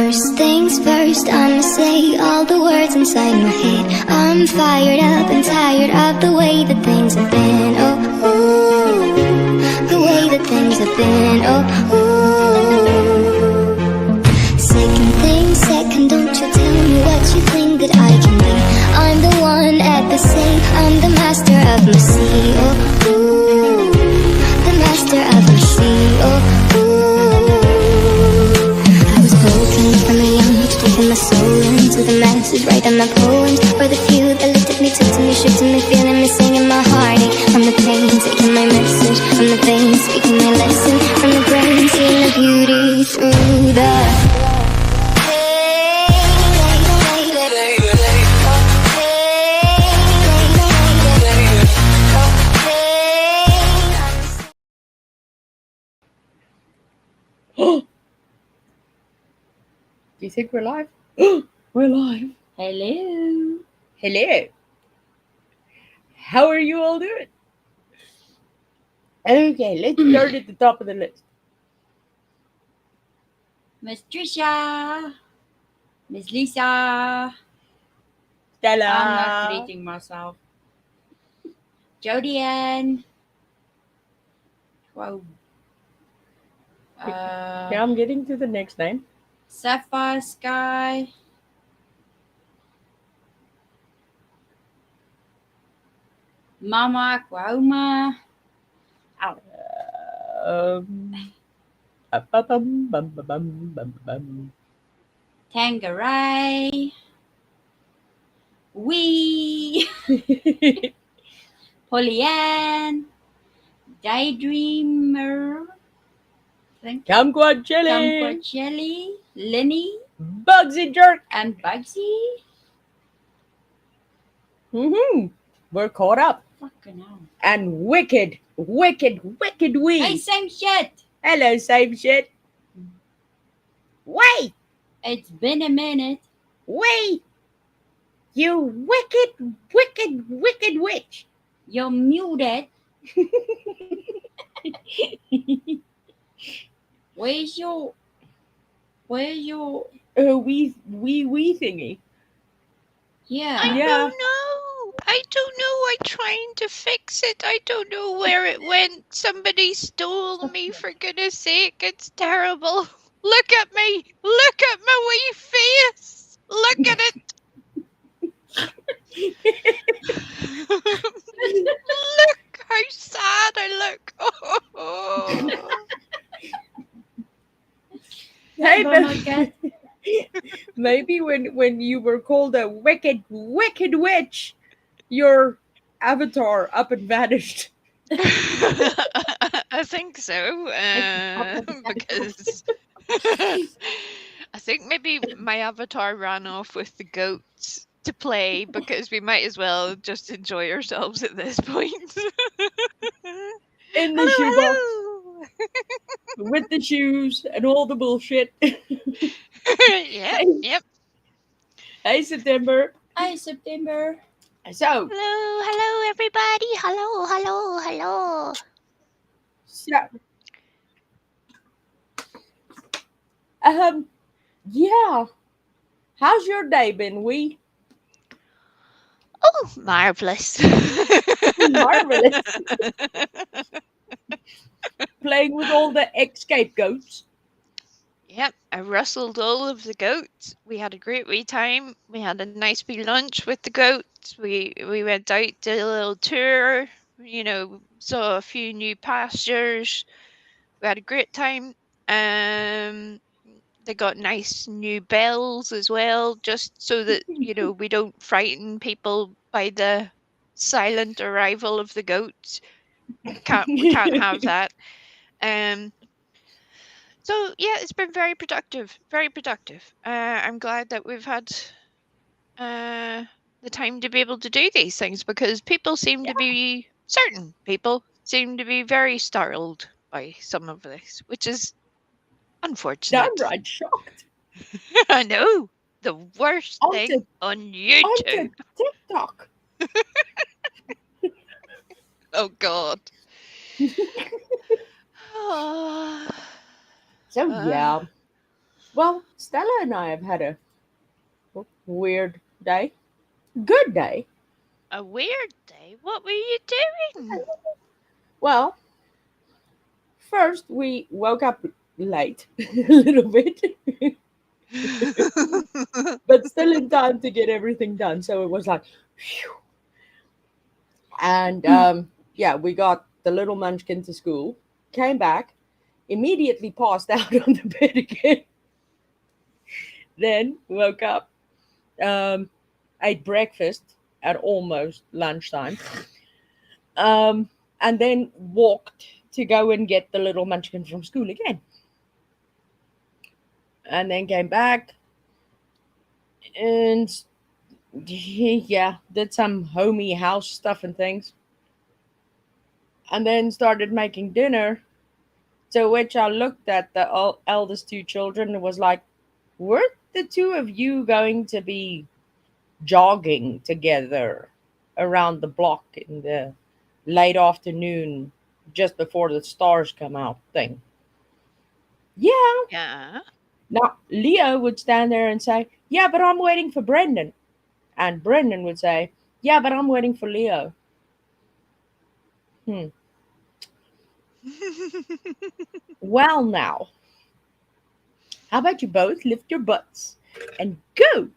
First things first, I'ma say all the words inside my head. I'm fired up and tired of the way that things have been. Oh, ooh, the way that things have been. Oh, ooh. Second thing second, don't you tell me what you think that I can be. I'm the one at the same, I'm the master of my sea. Oh, ooh, the master of my sea. Oh, from a young age, taking my soul into the masses, writing my poems for the few that looked at me, took to me, shook to me, feeling me, singing my heartache. From the pain, taking my message, from the veins, speaking my lesson, from the brain, seeing the beauty through the Do you think we're live? We're live. Hello. Hello. How are you all doing? Okay, let's start at the top of the list. Miss Trisha. Miss Lisa. Stella. I'm not greeting myself. Jodian. Wow. Yeah, I'm getting to the next name. Sapphire Sky. Mama Aquauma. Tangeray. Wee. Pollyann. Daydreamer. Kumquat Jelly. Kumquat Jelly. Lenny. Bugsy Jerk. And Bugsy. We're caught up. Fucking hell. And wicked wee. Hey, same shit. Hello, same shit. Wait. It's been a minute. Wait. You wicked witch. You're muted. Where's your wee thingy? Yeah. I don't know. I'm trying to fix it. I don't know where it went. Somebody stole me, for goodness sake. It's terrible. Look at me. Look at my wee face. Look at it. Look how sad I look. Oh. Hey, maybe when you were called a wicked witch, your avatar up and vanished. I think so, because I think maybe my avatar ran off with the goats to play, because we might as well just enjoy ourselves at this point. In the shoebox. With the shoes and all the bullshit. Yep. Hey, September. Hi, September. So. Hello, everybody. Hello. So. Yeah. How's your day been, Wee? Oh, marvelous. Marvelous. Playing with all the ex-scapegoats. Yep, I rustled all of the goats. We had a great wee time. We had a nice wee lunch with the goats. We went out, did a little tour, saw a few new pastures. We had a great time. They got nice new bells as well, just so that, we don't frighten people by the silent arrival of the goats. We can't have that. So yeah, it's been very productive. I'm glad that we've had the time to be able to do these things, because certain people seem to be very startled by some of this, which is unfortunate. Downright shocked. I know, the worst thing on YouTube. On TikTok. Oh God. So yeah. Well, Stella and I have had a weird day. Good day. A weird day? What were you doing? Well, first we woke up late a little bit, but still in time to get everything done. So it was like, phew. And yeah, we got the little munchkin to school, came back, immediately passed out on the bed again. Then woke up, um, ate breakfast at almost lunchtime, and then walked to go and get the little munchkin from school again. And then came back and yeah, did some homey house stuff and things. And then started making dinner. To which I looked at the eldest two children and was like, weren't the two of you going to be jogging together around the block in the late afternoon just before the stars come out thing? Yeah. Yeah. Now, Leo would stand there and say, yeah, but I'm waiting for Brendan. And Brendan would say, yeah, but I'm waiting for Leo. Hmm. Well, now, how about you both lift your butts and go?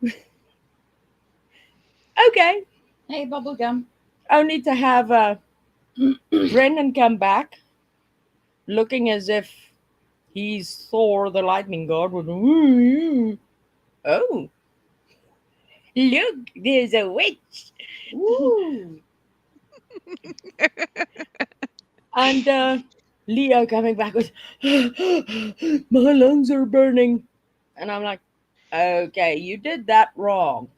Okay. Hey, bubblegum. Only to have Brendan come back looking as if he's Thor the lightning god with, oh, look, there's a witch. Woo! And Leo coming back with, my lungs are burning. And I'm like, okay, you did that wrong.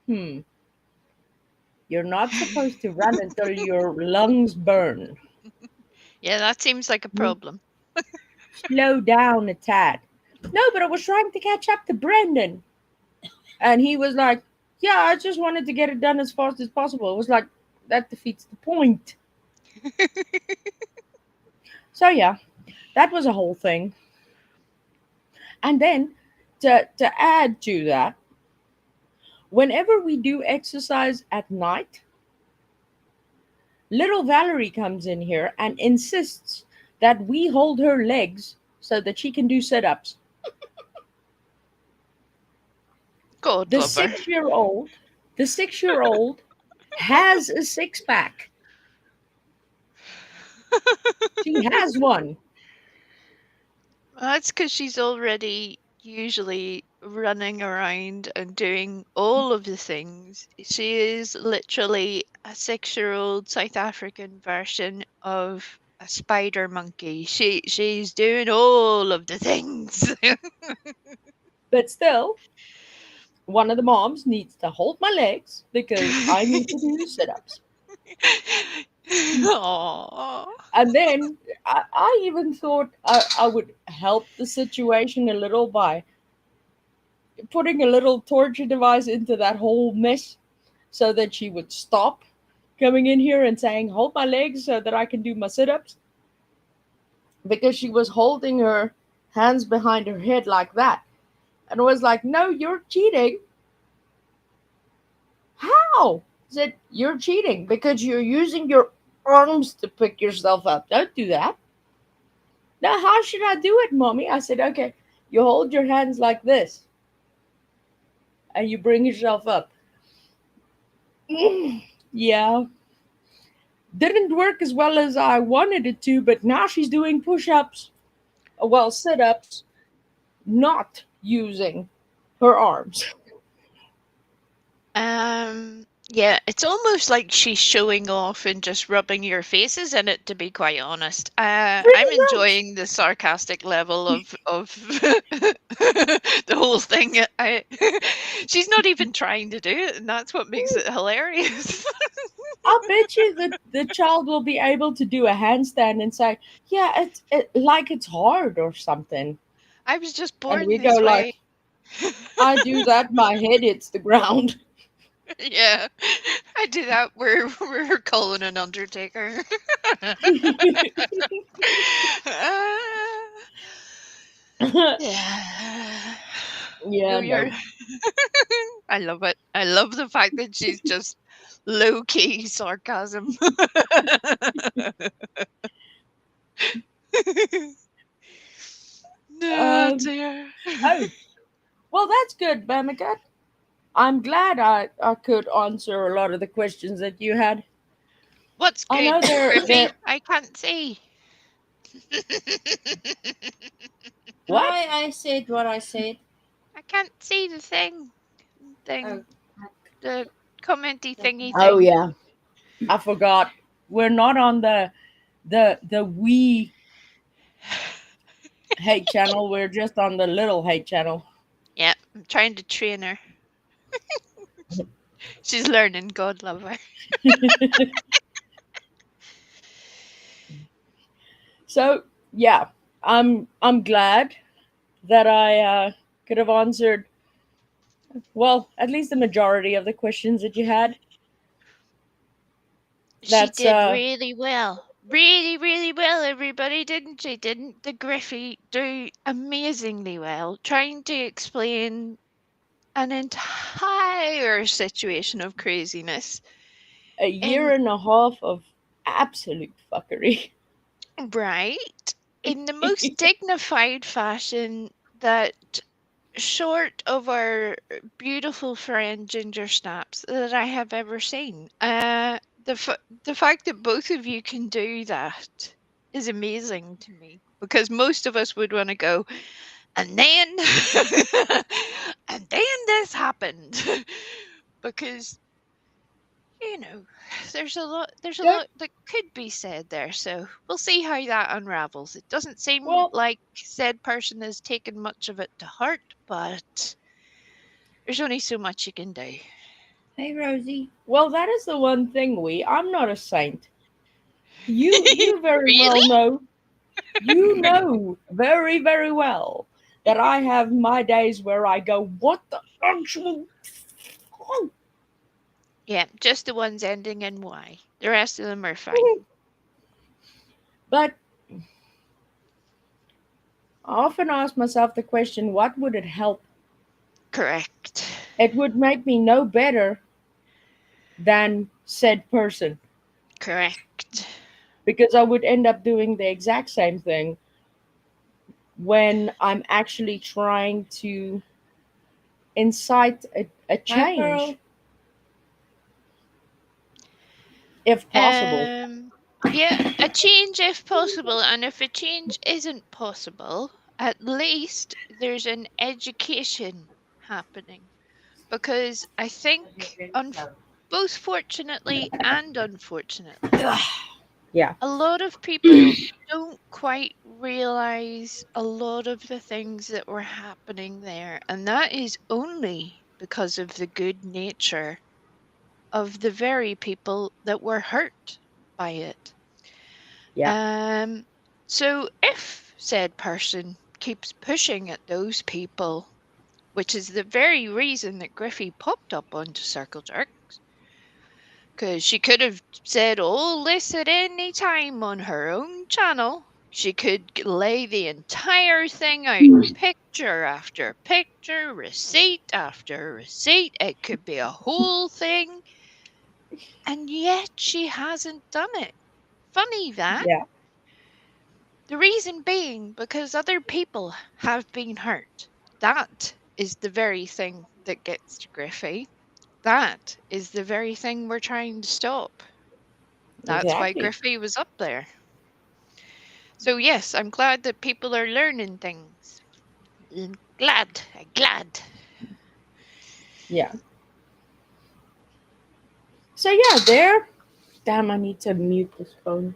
You're not supposed to run until your lungs burn. Yeah, that seems like a problem. Slow down a tad. No, but I was trying to catch up to Brendan. And he was like, yeah, I just wanted to get it done as fast as possible. It was like, that defeats the point. So, yeah, that was a whole thing. And then to add to that, whenever we do exercise at night, little Valerie comes in here and insists that we hold her legs so that she can do sit-ups. God The love her. 6-year-old has a six-pack. She has one. Well, that's because she's already usually running around and doing all of the things. She is literally a 6-year-old South African version of a spider monkey. She's doing all of the things. But still, one of the moms needs to hold my legs because I need to do the sit-ups. Aww. And then I even thought I would help the situation a little by putting a little torture device into that whole mess so that she would stop coming in here and saying, hold my legs so that I can do my sit-ups. Because she was holding her hands behind her head like that. And I was like, no, you're cheating. How? I said, you're cheating because you're using your arms to pick yourself up. Don't do that. Now, how should I do it, Mommy? I said, okay, you hold your hands like this and you bring yourself up. Yeah. Didn't work as well as I wanted it to, but now she's doing push-ups, well, sit-ups, not using her arms. Yeah, it's almost like she's showing off and just rubbing your faces in it, to be quite honest. I'm Pretty much. enjoying the sarcastic level of the whole thing. She's not even trying to do it, and that's what makes it hilarious. I'll bet you that the child will be able to do a handstand and say, yeah, it's like it's hard or something. I was just And born we this go way. like, I do that, my head hits the ground. Yeah, I do that. We're calling an undertaker. Yeah. Yeah, You're no. I love it. I love the fact that she's just low key sarcasm. No Um, dear. oh, well, that's good, Bamagat. I'm glad I could answer a lot of the questions that you had. What's I good, know they're Griffey? I can't see. what? I said what I said. I can't see the thing. Oh, Thing. The commenty thingy Oh thing. yeah, I forgot. We're not on the wee hate channel. We're just on the little hate channel. Yeah, I'm trying to train her. She's learning. God love her. So yeah, I'm glad that I could have answered well at least the majority of the questions that you had. She That's did really well. Really, really well, everybody, didn't she? Didn't the Griffey do amazingly well trying to explain an entire situation of craziness a year in and a half of absolute fuckery. right in the most dignified fashion that short of our beautiful friend Ginger Snaps that I have ever seen. The fact that both of you can do that is amazing to me because most of us would want to go, and then, and then this happened, because you know there's a Don't lot that could be said there. So we'll see how that unravels. It doesn't seem well like said person has taken much of it to heart, but there's only so much you can do. hey Rosie. well that is the one thing I'm not a saint. You very Really? well know. You know very, very well that I have my days where I go, what the actual. Yeah, just the ones ending in Y. The rest of them are fine. But I often ask myself the question, what would it help? Correct. It would make me no better than said person Correct. because I would end up doing the exact same thing when I'm actually trying to incite a Hi change, Pearl. if possible. Yeah, a change if possible, and if a change isn't possible, at least there's an education happening. Because I think, both fortunately and unfortunately, Yeah, a lot of people don't quite realize a lot of the things that were happening there, and that is only because of the good nature of the very people that were hurt by it. yeah, Um, so if said person keeps pushing at those people, which is the very reason that Griffey popped up onto Circle Jerks, because she could have said all this at any time on her own channel. She could lay the entire thing out, picture after picture, receipt after receipt. It could be a whole thing, and yet she hasn't done it. Funny that. yeah, The reason being because other people have been hurt. That is the very thing that gets to Griffey. That is the very thing we're trying to stop. That's why exactly. Griffey was up there. So yes, I'm glad that people are learning things. Glad, glad. Yeah. So yeah, there. Damn, I need to mute this phone.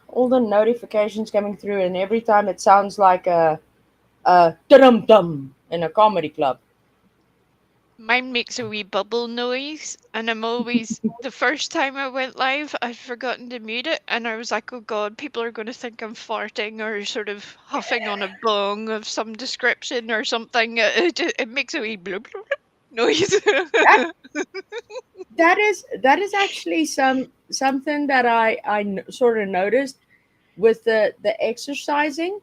All the notifications coming through, and every time it sounds like a dum dum in a comedy club. Mine makes a wee bubble noise, and I'm always the first time I went live, I'd forgotten to mute it, and I was like, "Oh God, people are going to think I'm farting or sort of huffing on a bong of some description or something." It makes a wee bloop bloop bloop noise. That that is actually something that I sort of noticed with the exercising.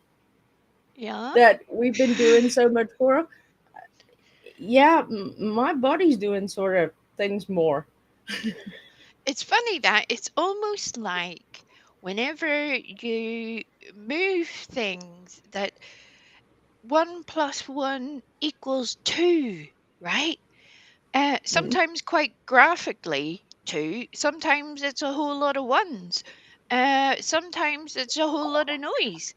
Yeah. that we've been doing so much for. Yeah, my body's doing sort of things more. It's funny that it's almost like whenever you move things that 1 + 1 = 2, right? Mm. Sometimes quite graphically 2, sometimes it's a whole lot of ones. Sometimes it's a whole lot of noise.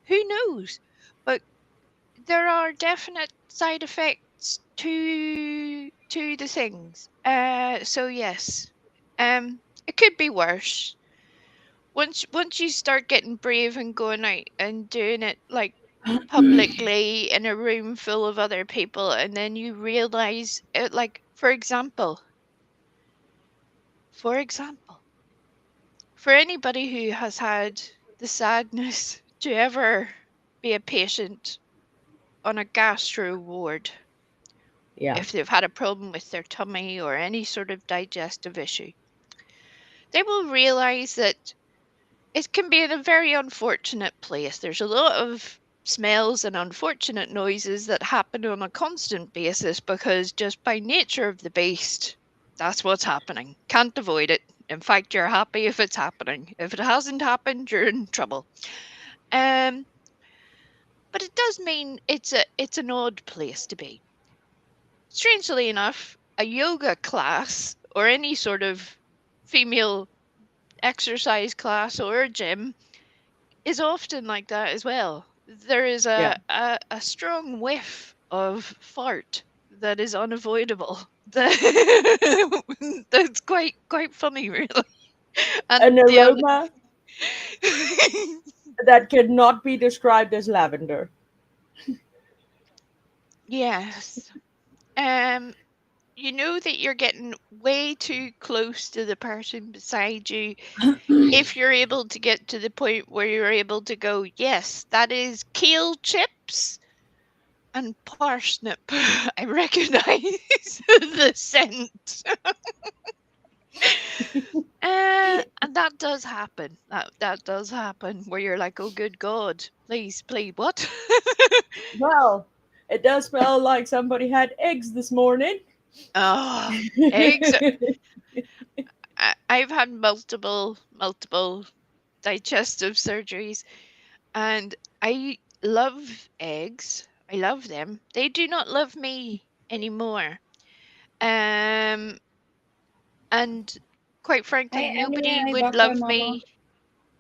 Who knows? But there are definite side effects to the things. So yes, it could be worse. Once you start getting brave and going out and doing it like publicly in a room full of other people, and then you realize it, like for example, for anybody who has had the sadness to ever be a patient on a gastro ward, Yeah. if they've had a problem with their tummy or any sort of digestive issue, they will realize that it can be in a very unfortunate place. There's a lot of smells and unfortunate noises that happen on a constant basis because just by nature of the beast, that's what's happening. Can't avoid it. In fact, you're happy if it's happening. If it hasn't happened, you're in trouble. Um, but it does mean it's an odd place to be. Strangely enough, a yoga class or any sort of female exercise class or a gym is often like that as well. There is Yeah. a strong whiff of fart that is unavoidable. That's quite funny, really. An And the other, aroma that could not be described as lavender. yes, um, you know that you're getting way too close to the person beside you if you're able to get to the point where you're able to go, yes, that is kale chips and parsnip. I recognize the scent. And that does happen. That does happen where you're like, oh, good God, please, what? Well, it does smell like somebody had eggs this morning. Oh, eggs. I've had multiple digestive surgeries, and I love eggs. I love them. They do not love me anymore. Um, and quite frankly, Hey, Annie, nobody hey, would Baka, love Mama. me.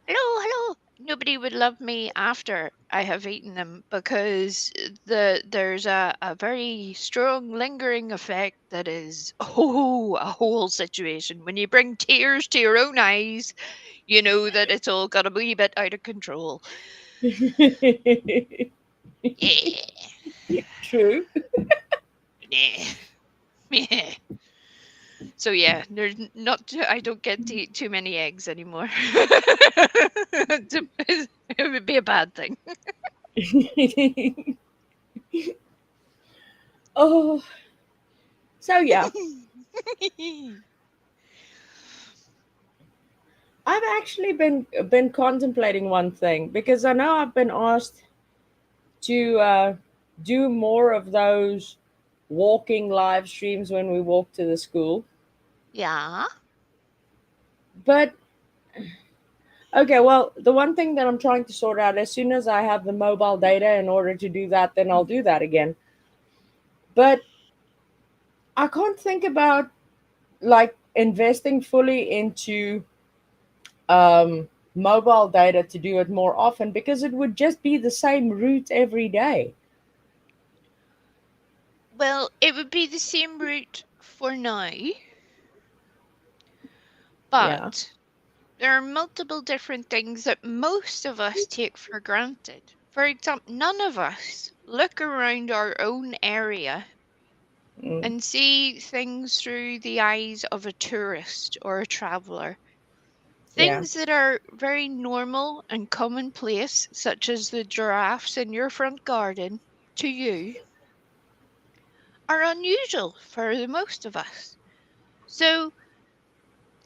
Hello. Nobody would love me after I have eaten them because there's a very strong lingering effect that is a whole situation. When you bring tears to your own eyes, you know that it's all got a wee bit out of control. Yeah. True. Yeah. So yeah, there's not. I don't get to eat too many eggs anymore. It would be a bad thing. Oh, so yeah, I've actually been contemplating one thing because I know I've been asked to do more of those walking live streams when we walk to the school. Yeah. But okay, well, the one thing that I'm trying to sort out as soon as I have the mobile data in order to do that, then I'll do that again. But I can't think about like investing fully into mobile data to do it more often because it would just be the same route every day. Well, it would be the same route for now, Yeah. but there are multiple different things that most of us take for granted. For example, none of us look around our own area Mm, and see things through the eyes of a tourist or a traveler. yeah. Things that are very normal and commonplace, such as the giraffes in your front garden, to you, are unusual for the most of us. So,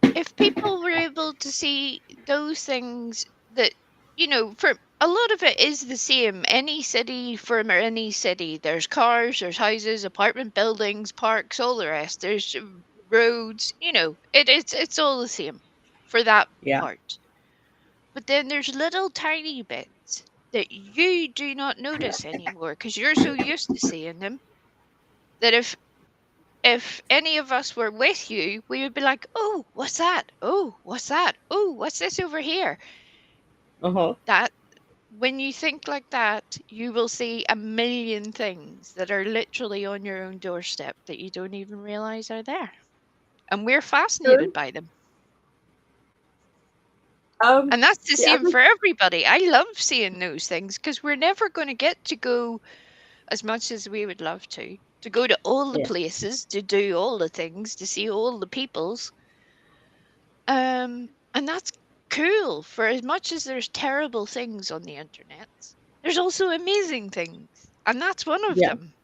if people were able to see those things that you know, for a lot of it is the same. Any city, from any city, there's cars, there's houses, apartment buildings, parks, all the rest. There's roads. You know, it's all the same for that Yeah. part. But then there's little tiny bits that you do not notice anymore because you're so used to seeing them that if any of us were with you, we would be like, "Oh, what's that? Oh, what's that? Oh, what's this over here?" Uh-huh. That when you think like that, you will see a million things that are literally on your own doorstep that you don't even realize are there. And we're fascinated True. by them. Um, And that's the the same other, for everybody. I love seeing those things because we're never going to get to go as much as we would love to go to all the yeah. places, to do all the things, to see all the peoples. And that's cool. For as much as there's terrible things on the internet, there's also amazing things. And that's one of Yeah. them.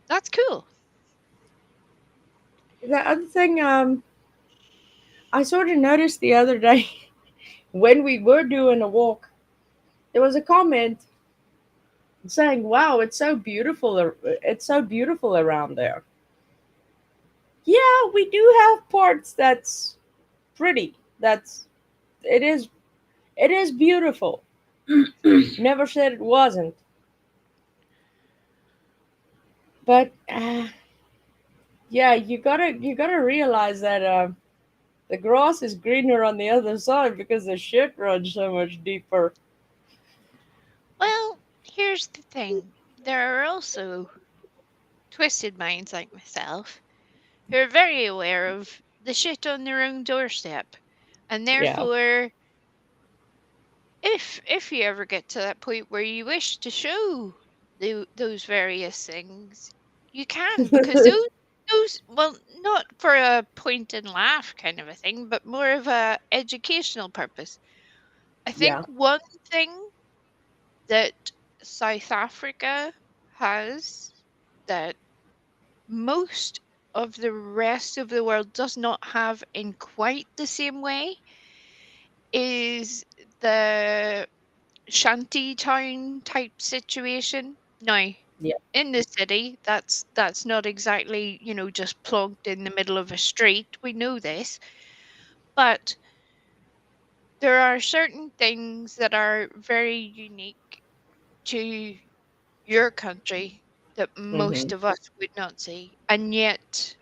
That's cool. The other thing, I sort of noticed the other day when we were doing a walk, there was a comment saying, "Wow, it's so beautiful. It's so beautiful around there." Yeah, we do have parts that's pretty. It is it is beautiful. Never said it wasn't, but yeah, you gotta realize that the grass is greener on the other side because the shit runs so much deeper. Well, here's the thing. There are also twisted minds like myself who are very aware of the shit on their own doorstep. And Yeah. therefore, if you ever get to that point where you wish to show those various things, you can because those well, not for a point and laugh kind of a thing, but more of a educational purpose. I think Yeah. one thing that South Africa has that most of the rest of the world does not have in quite the same way is the shanty town type situation. Now, Yeah. in the city, that's not exactly, just plonked in the middle of a street. We know this, but there are certain things that are very unique to your country that most Hmm. of us would not see. And yet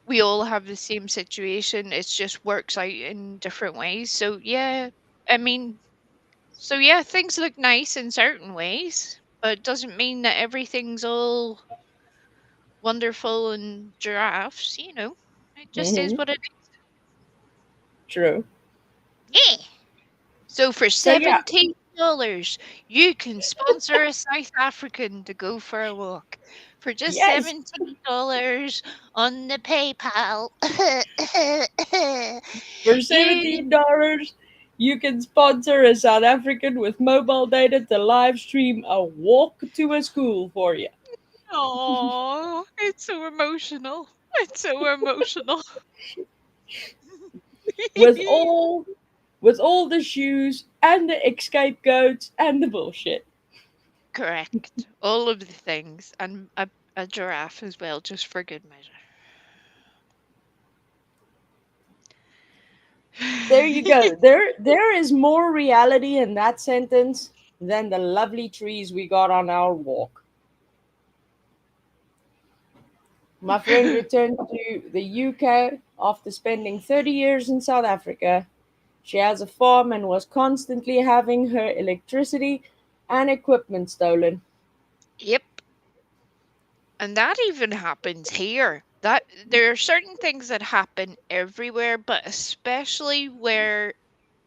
we all have the same situation. It just works out in different ways. So yeah, I mean, things look nice in certain ways, but it doesn't mean that everything's all wonderful and giraffes, It just is Hmm. what it True. is. Yeah. So for So yeah. $17, you can sponsor a South African to go for a walk. For just Yes. $17 on the PayPal. For you $17, you can sponsor a South African with mobile data to live stream a walk to a school for you. Oh, it's so emotional. It's so emotional. With all the shoes and the escape goats and the bullshit. Correct. All of the things. And a giraffe as well, just for good There you measure. go. There is more reality in that sentence than the lovely trees we got on our walk. My friend returned to the UK after spending 30 years in South Africa. She has a farm and was constantly having her electricity and equipment stolen. Yep. And that even happens here. That there are certain things that happen everywhere, but especially where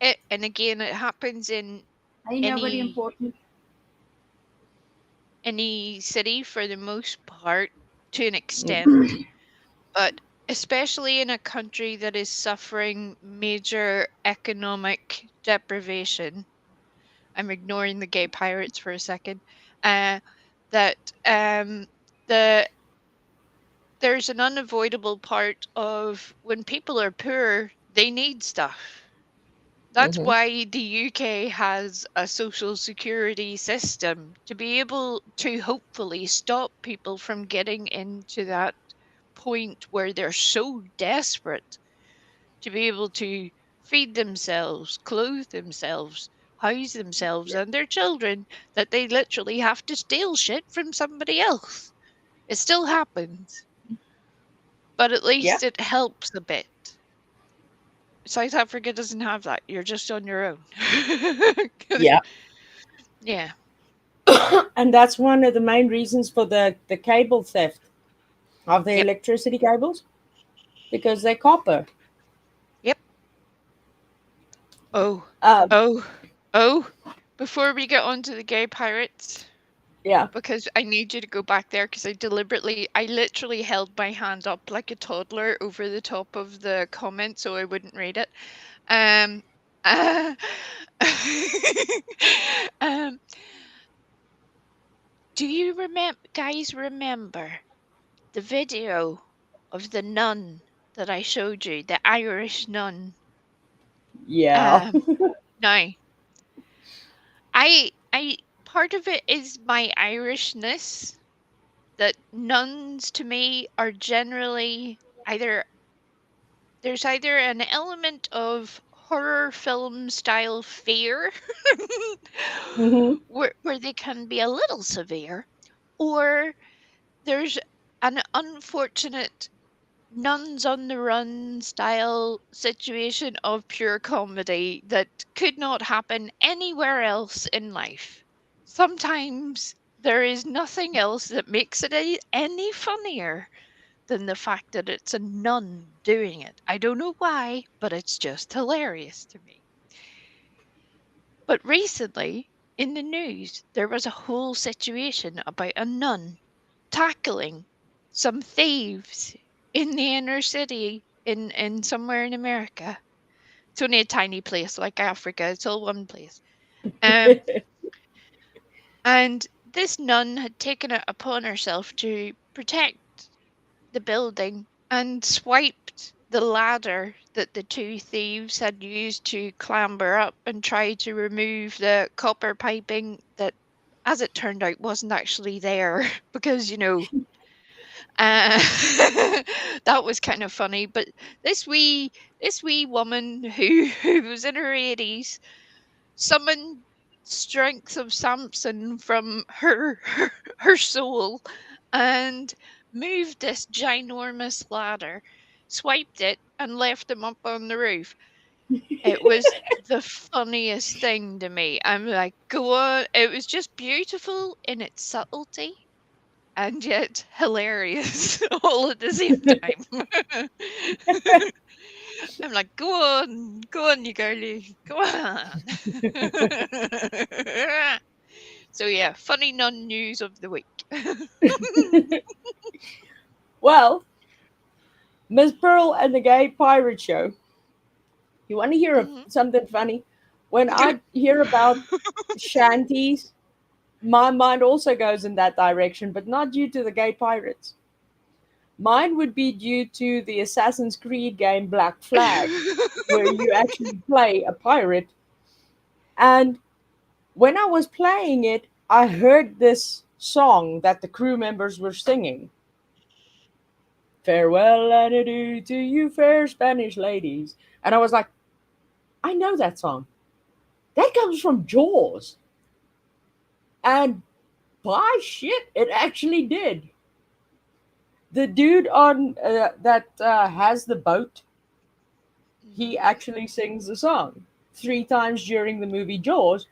and again it happens in Ain't nobody any important. any city for the most part to an extent, but especially in a country that is suffering major economic deprivation. I'm ignoring the gay pirates for a second. Uh, that the there's an unavoidable part of when people are poor, they need stuff. That's Mhm. why the UK has a social security system to be able to hopefully stop people from getting into that point where they're so desperate to be able to feed themselves, clothe themselves, house themselves and their children that they literally have to steal shit from somebody else. It still happens, but at Yeah. least it helps a bit. South Africa doesn't have that. You're just on your own. Yeah. Yeah. And that's one of the main reasons for the cable theft of the Yep. electricity cables, because they're copper. Yep. Oh. Um, Oh. Oh. Before we get on to the gay pirates, yeah. because I need you to go back there because I literally held my hand up like a toddler over the top of the comment so I wouldn't read it. Um, uh, um, do you guys remember the video of the nun that I showed you, the Irish nun? Yeah. Um, now, I part of it is my Irishness that nuns to me are generally either there's either an element of horror film style fear Hmm. where they can be a little severe, or there's an unfortunate nuns on the run style situation of pure comedy that could not happen anywhere else in life. Sometimes there is nothing else that makes it any funnier than the fact that it's a nun doing it. I don't know why, but it's just hilarious to me. But recently, in the news, there was a whole situation about a nun tackling some thieves in the inner city in somewhere in America. It's only a tiny place like Africa, it's all one place. Um, and this nun had taken it upon herself to protect the building and swiped the ladder that the two thieves had used to clamber up and try to remove the copper piping that, as it turned out, wasn't actually there because, uh, that was kind of funny. But this wee woman who was in her 80s summoned strength of Samson from her soul and moved this ginormous ladder, swiped it, and left them up on the roof. It was the funniest thing to me. I'm like, go on. It was just beautiful in its subtlety and yet hilarious all at the same time. I'm like, go on, you girlie, go on. So yeah, funny non-news of the week. Well, Miss Pearl and the Gay Pirate Show. You want to hear Mhm. something funny? When I hear about shanties, my mind also goes in that direction, but not due to the gay pirates. Mine would be due to the Assassin's Creed game Black Flag, where you actually play a pirate. And when I was playing it, I heard this song that the crew members were singing. Farewell and adieu to you, fair Spanish ladies. And I was like, I know that song. That comes from Jaws. And by shit, it actually did. The dude on that has the boat, he actually sings the song 3 times during the movie Jaws.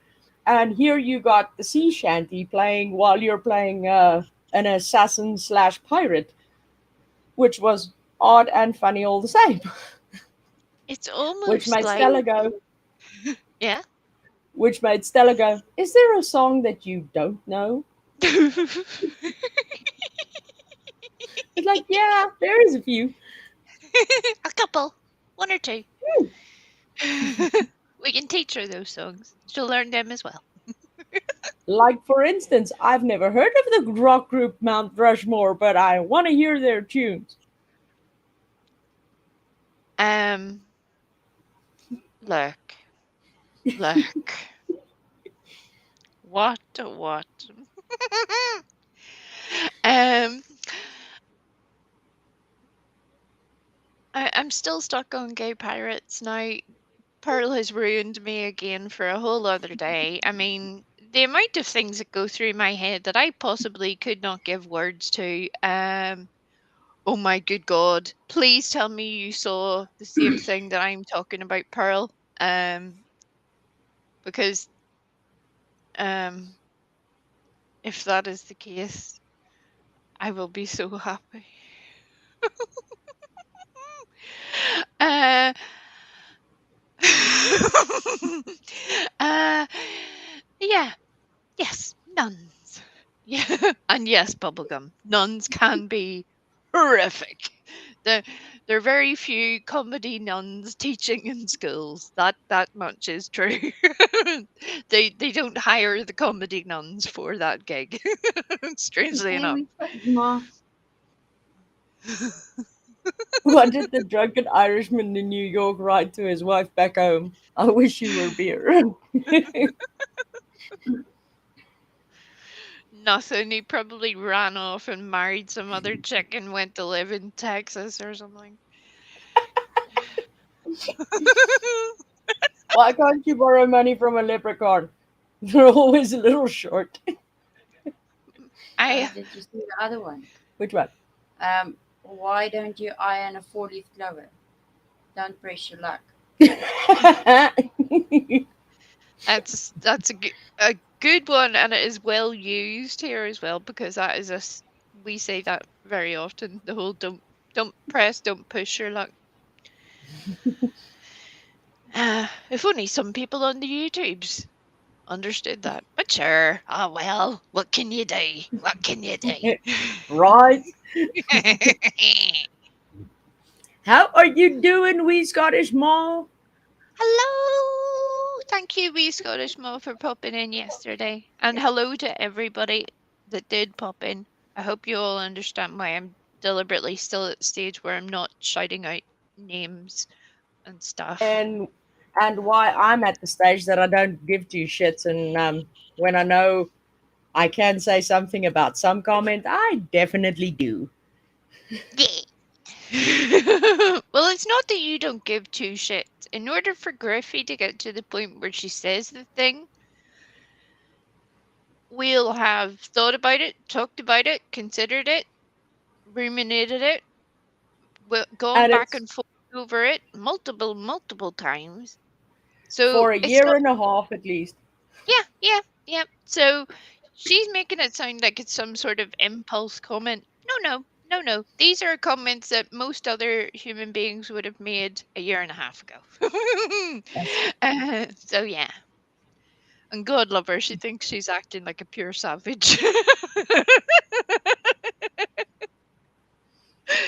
And here you got the sea shanty playing while you're playing an assassin slash pirate, which was odd and funny all the same. It's which almost made like, Stella go, yeah. which made Stella go, is there a song that you don't know? It's like, yeah, there is a few. A couple, one or two. We can teach her those songs. She'll learn them as well. Like, for instance, I've never heard of the rock group Mount Rushmore, but I want to hear their tunes. Look, Look. What? um, I'm still stuck on gay pirates now. Pearl has ruined me again for a whole other day. I mean, the amount of things that go through my head that I possibly could not give words to. Oh my good God. Please tell me you saw the same thing that I'm talking about, Pearl. Because um if that is the case, I will be so happy. uh uh yeah, yes, nuns. Yeah, and yes, bubblegum. Nuns can be horrific. There, there are very few comedy nuns teaching in schools. That much is true. They don't hire the comedy nuns for that gig. Strangely Okay, enough. we got Ma. What did the drunken Irishman in New York write to his wife back home? I wish you were beer. Nothing. He probably ran off and married some other chick and went to live in Texas or something. Why can't you borrow money from a leprechaun? They're always a little short. I Did you see the other one? Which one? Why don't you iron a 4-leaf clover? Don't press your luck. that's a good one, and it is well used here as well, because that is we say that very often. The whole don't press, don't push your luck. If only some people on the YouTubes understood that. But sure. Oh well, what can you do? What can you do? Right? How are you doing, wee Scottish Mall? Hello! Thank you, wee Scottish Mo, for popping in yesterday. And hello to everybody that did pop in. I hope you all understand why I'm deliberately still at the stage where I'm not shouting out names and stuff. And why I'm at the stage that I don't give two shits, and when I know I can say something about some comment, I definitely do. Yeah. Well, it's not that you don't give two shits. In order for Griffey to get to the point where she says the thing, we'll have thought about it, talked about it, considered it, ruminated it, gone And back it's and forth over it multiple times. So for a it's year not, and a half at least. yeah. So she's making it sound like it's some sort of impulse comment. No. These are comments that most other human beings would have made a year and a half ago. So yeah. And God love her, she thinks she's acting like a pure savage.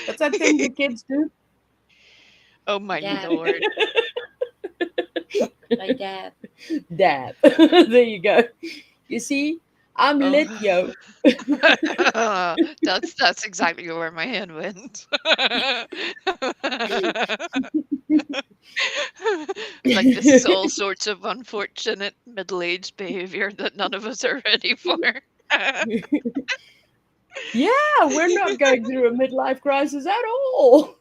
What's that thing the kids do? Oh my Dad. lord. Like that. Dab. There you go. You see, I'm lit, Oh. yo. That's exactly where my hand went. Like, this is all sorts of unfortunate middle-aged behavior that none of us are ready for. Yeah, we're not going through a midlife crisis at all.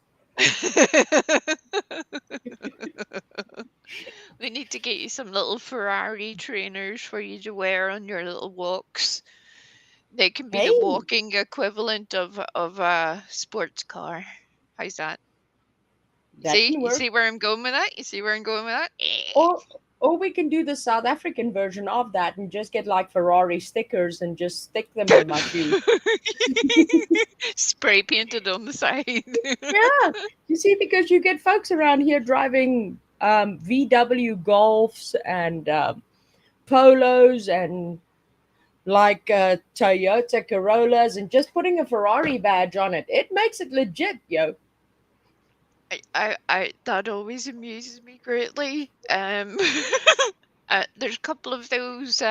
We need to get you some little Ferrari trainers for you to wear on your little walks. They can be Hey, the walking equivalent of a sports car. How's that? that can You work. see where I'm going with that? You see where I'm going with that? Or we can do the South African version of that and just get like Ferrari stickers and just stick them on my shoe. Spray painted on the side. Yeah, you see, because you get folks around here driving VW Golfs and Polos and like Toyota Corollas and just putting a Ferrari badge on it. It makes it legit, yo. I that always amuses me greatly. There's a couple of those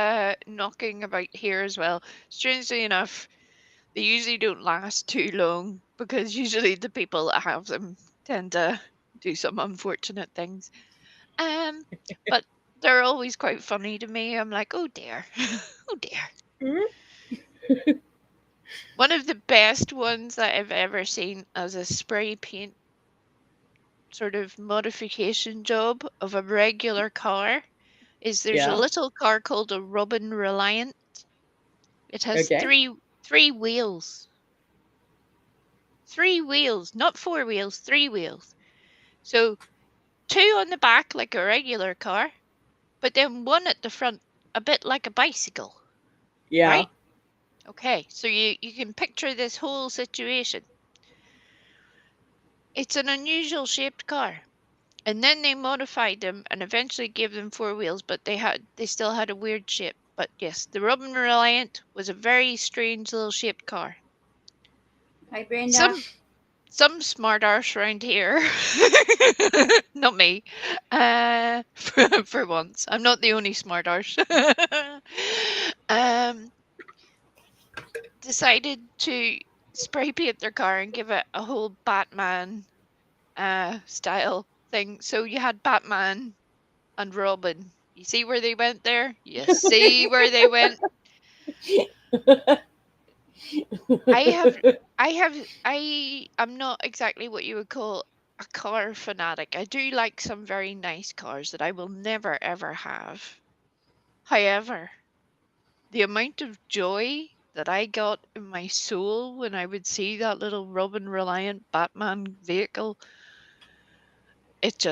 knocking about here as well. Strangely enough, they usually don't last too long, because usually the people that have them tend to do some unfortunate things. But they're always quite funny to me. I'm like, oh dear, oh dear. One of the best ones that I've ever seen as a spray paint sort of modification job of a regular car is there's a Yeah. little car called a Robin Reliant. It has Okay. three wheels. 3 wheels, not 4 wheels, 3 wheels. So 2 on the back like a regular car, but then 1 at the front, a bit like a bicycle, Yeah. right? Okay, so you can picture this whole situation. It's an unusual shaped car. And then they modified them and eventually gave them 4 wheels, but they still had a weird shape. But yes, the Robin Reliant was a very strange little shaped car. Hi, Brenda. Some smart arse around here, not me, for once. I'm not the only smart arse. Decided to spray paint their car and give it a whole Batman style thing. So you had Batman and Robin. You see where they went there? You see where they went? I'm not exactly what you would call a car fanatic. I do like some very nice cars that I will never ever have. However, the amount of joy that I got in my soul when I would see that little Robin Reliant Batman vehicle, it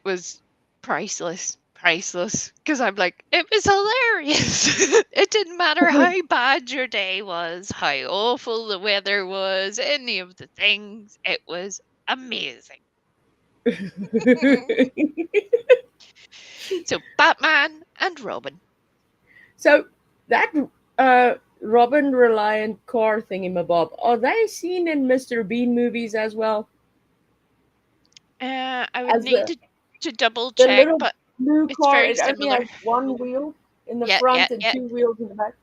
was priceless. Priceless. Because I'm like, it was hilarious. It didn't matter how bad your day was, how awful the weather was, any of the things. It was amazing. So, Batman and Robin. So that Robin Reliant car thingamabob, are they seen in Mr. Bean movies as well? I would As need to double the check, little but blue it's car, very it only similar. has one wheel in the Yeah, front and 2 wheels in the back.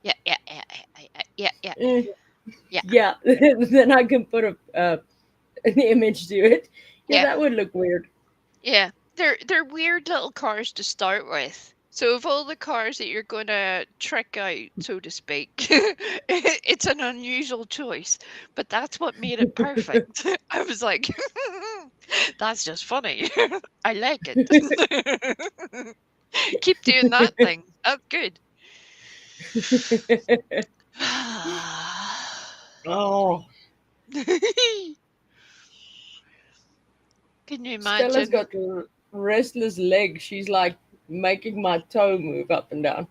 yeah, yeah. Eh, Yeah. yeah, then I can put an image to it. Yeah, Yeah. that would look weird. Yeah, they're weird little cars to start with. So of all the cars that you're going to trick out, so to speak, it's an unusual choice, but that's what made it perfect. I was like, that's just funny. I like it. Keep doing that thing. That's good. Oh, Can you Stella's imagine? got restless legs. She's like making my toe move up and down.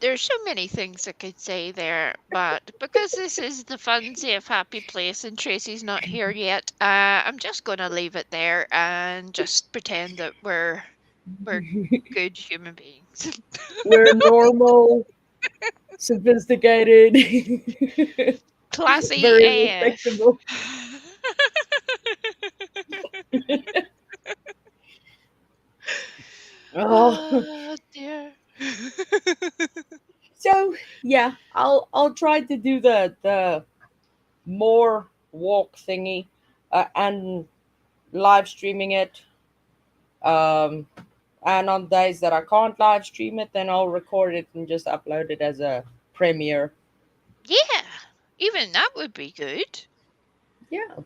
There's so many things I could say there, but because this is the fun, safe, happy place and Tracy's not here yet, I'm just going to leave it there and just pretend that we're good human beings. We're normal, sophisticated, Classy very AF. respectable. Oh, Oh dear. so yeah, I'll try to do the more walk thingy, and live streaming it. Um, and on days that I can't live stream it, then I'll record it and just upload it as a premiere. Yeah, even that would be good. Yeah.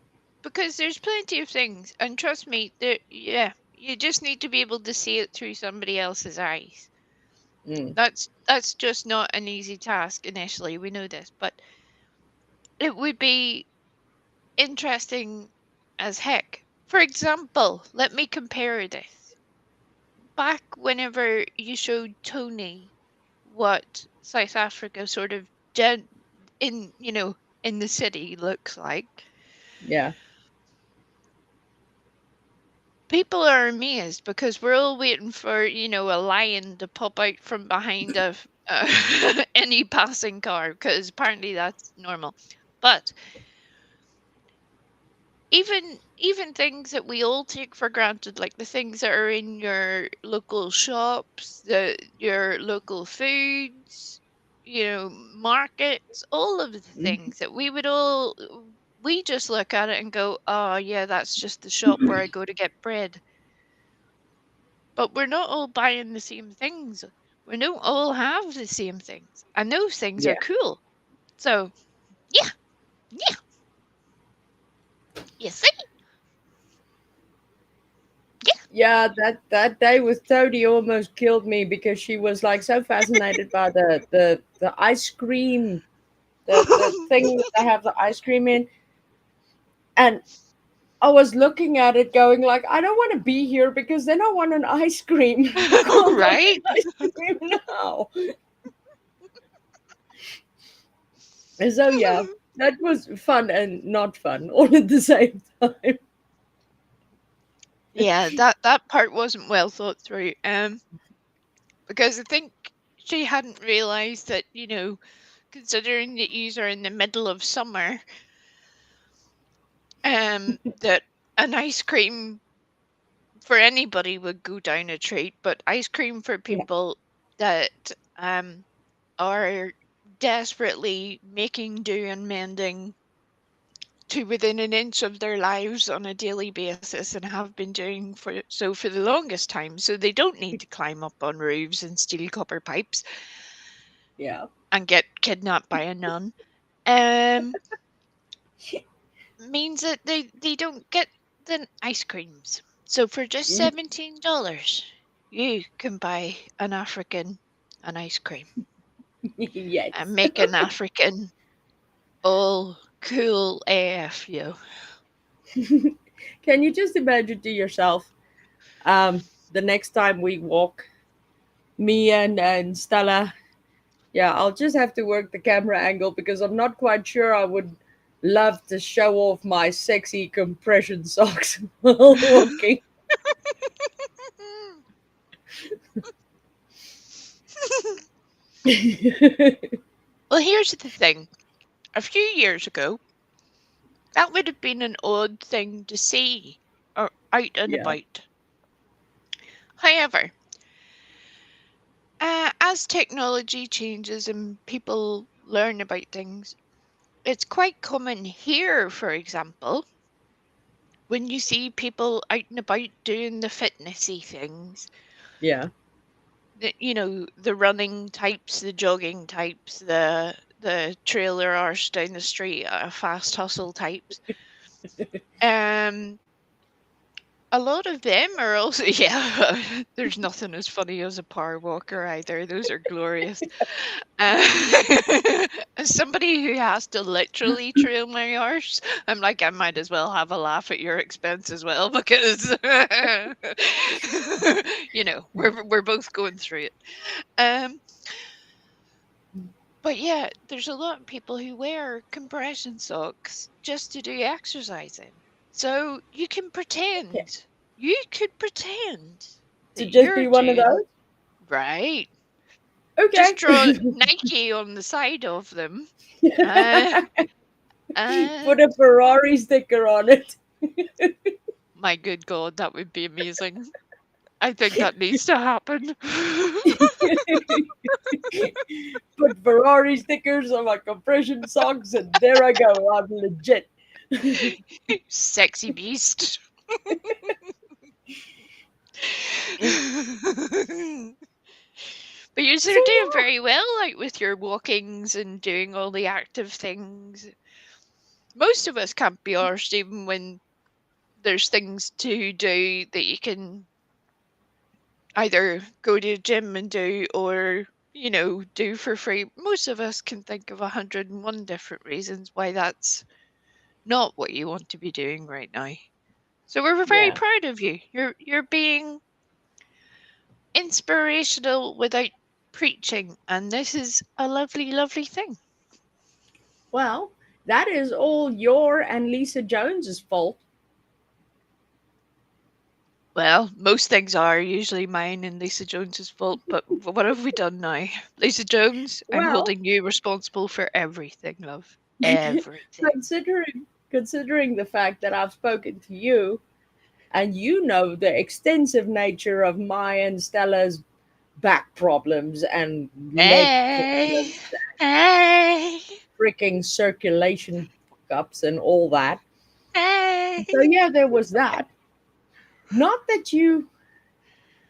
Because there's plenty of things, and trust me, you just need to be able to see it through somebody else's eyes. Mm. That's just not an easy task initially. We know this, but it would be interesting as heck. For example, let me compare this. Back whenever you showed Tony what South Africa sort of in in the city looks like, Yeah. people are amazed because we're all waiting for a lion to pop out from behind any passing car because apparently that's normal. But even things that we all take for granted, like the things that are in your local shops, your local foods, markets, all of the Mm. things that we would all we just look at it and go, oh, yeah, that's just the shop where I go to get bread. But we're not all buying the same things. We don't all have the same things. And those things Yeah. are cool. So, yeah, yeah. You see? Yeah, that day with Toadie almost killed me because she was like so fascinated by the ice cream, the thing that they have the ice cream in, and I was looking at it going like, I don't want to be here because then I want an ice cream. I can't have Right? an ice cream now. And so yeah, that was fun and not fun all at the same time. Yeah, that part wasn't well thought through. Because I think she hadn't realized that, considering that you are in the middle of summer, that an ice cream for anybody would go down a treat, but ice cream for Yeah. people that are desperately making do and mending to within an inch of their lives on a daily basis and have been doing for the longest time, so they don't need to climb up on roofs and steal copper pipes Yeah. and get kidnapped by a nun. Um, means that they don't get the ice creams. So for just $17, you can buy an African an ice cream Yes. and make an African all cool AF, yo. Can you just imagine to yourself, the next time we walk, me and Stella, yeah, I'll just have to work the camera angle because I'm not quite sure I would love to show off my sexy compression socks while walking. Well, here's the thing. A few years ago, that would have been an odd thing to see or out and Yeah. about. However, as technology changes and people learn about things, it's quite common here, for example, when you see people out and about doing the fitnessy things, Yeah. the running types, the jogging types, the trailer arse down the street, fast hustle types. A lot of them are also, yeah, there's nothing as funny as a power walker either. Those are glorious. Uh, as somebody who has to literally trail my arse, I'm like, I might as well have a laugh at your expense as well because, we're both going through it. But yeah, there's a lot of people who wear compression socks just to do exercising. So you can pretend. You could pretend To that just you're be one of doing those? right. Okay. Just draw Nike on the side of them. Uh, Put a and Ferrari sticker on it. my good God, that would be amazing. I think that needs to happen. Put Ferrari stickers on my compression socks, and there I go. I'm legit. Sexy beast. But you're So doing yeah. very well, like with your walkings and doing all the active things. Most of us can't be arsed even when there's things to do that you can either go to the gym and do or, do for free. Most of us can think of 101 different reasons why that's not what you want to be doing right now. So we're very Yeah. proud of you. You're being inspirational without preaching, and this is a lovely, lovely thing. Well, that is all your and Lisa Jones's fault. Well, most things are usually mine and Lisa Jones's fault, but what have we done now? Lisa Jones, I'm Well, holding you responsible for everything, love. Everything. considering the fact that I've spoken to you and you know the extensive nature of my and Stella's back problems and leg Hey, problems, hey. freaking circulation hookups and all that. Hey. So yeah, there was that. Not that you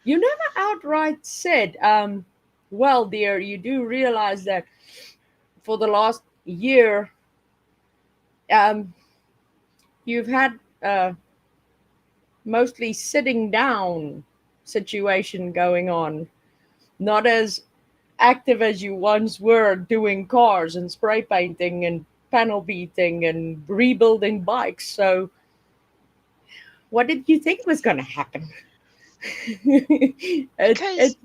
never outright said, well, dear, you do realize that for the last year, um, you've had mostly sitting down situation going on, not as active as you once were doing cars and spray painting and panel beating and rebuilding bikes. So, what did you think was going to happen? Because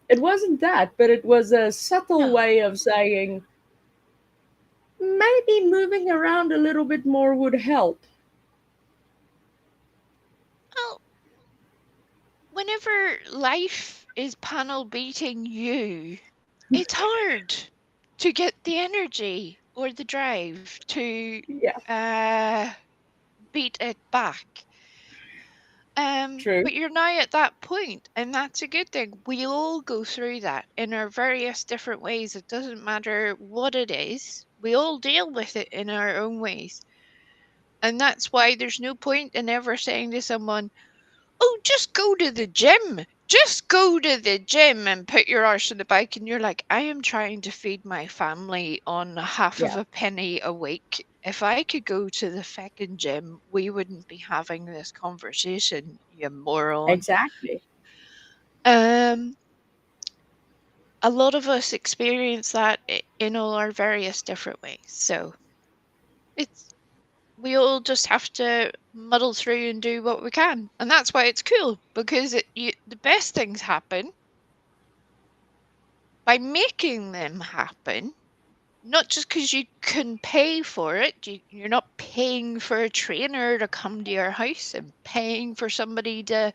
It wasn't that, but it was a subtle no. way of saying maybe moving around a little bit more would help. Well, whenever life is panel beating you, it's hard to get the energy or the drive to Yeah, beat it back. true. But you're now at that point, and that's a good thing. We all go through that in our various different ways. It doesn't matter what it is. We all deal with it in our own ways. And that's why there's no point in ever saying to someone, "Oh, just go to the gym. Just go to the gym and put your arse on the bike." And you're like, "I am trying to feed my family on half of Yeah, a penny a week. If I could go to the feckin' gym, we wouldn't be having this conversation, you moron." exactly. Um, a lot of us experience that in all our various different ways. So it's we all just have to muddle through and do what we can, and that's why it's cool because the best things happen by making them happen. Not just because you can pay for it. You're not paying for a trainer to come to your house and paying for somebody to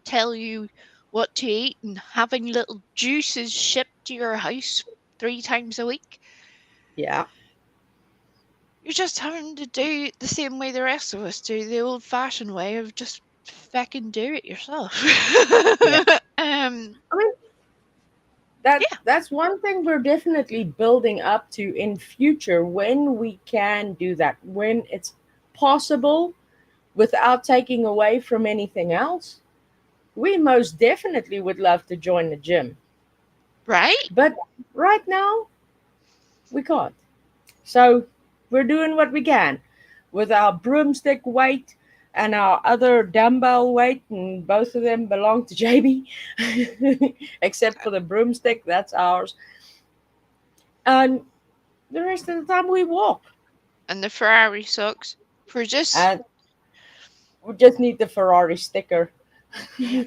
tell you what to eat and having little juices shipped to your house 3 times a week. Yeah, You're just having to do it the same way the rest of us do, the old fashioned way of just feckin' do it yourself. yeah. um, I mean, that yeah, that's one thing we're definitely building up to in future when we can do that, when it's possible without taking away from anything else. We most definitely would love to join the gym, right? but right now we can't. So we're doing what we can with our broomstick weight and our other dumbbell weight, and both of them belong to JB, except for the broomstick, that's ours. And the rest of the time we walk. And the Ferrari socks for just And we just need the Ferrari sticker. yeah.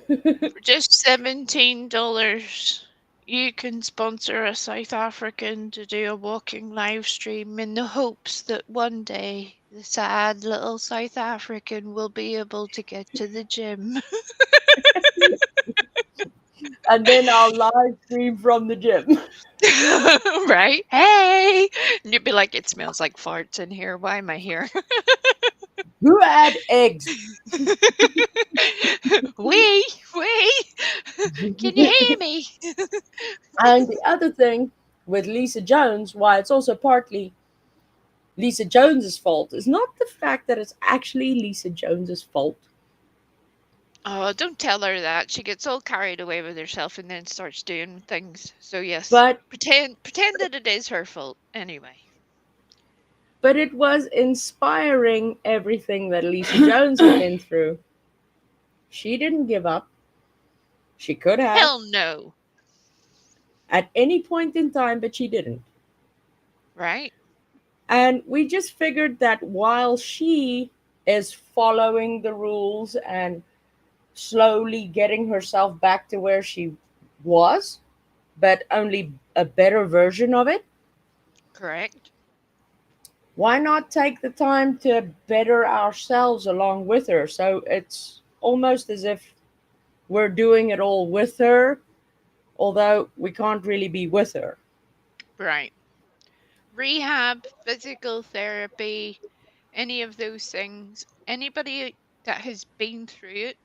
For just $17, you can sponsor a South African to do a walking live stream in the hopes that one day the sad little South African will be able to get to the gym. And then I'll live stream from the gym. Right? Hey! And you'd be like, "It smells like farts in here. Why am I here?" Who had eggs? We! Can you hear me? And the other thing with Lisa Jones, why it's also partly Lisa Jones's fault, is not the fact that it's actually Lisa Jones's fault. Oh, don't tell her that. She gets all carried away with herself and then starts doing things. So yes, But pretend that it is her fault anyway. but it was inspiring everything that Lisa Jones had been through. She didn't give up. She could have Hell no. at any point in time, but she didn't. Right? And we just figured that while she is following the rules and slowly getting herself back to where she was, but only a better version of it, Correct. why not take the time to better ourselves along with her? So it's almost as if we're doing it all with her, although we can't really be with her. Right. Rehab, physical therapy, any of those things. Anybody that has been through it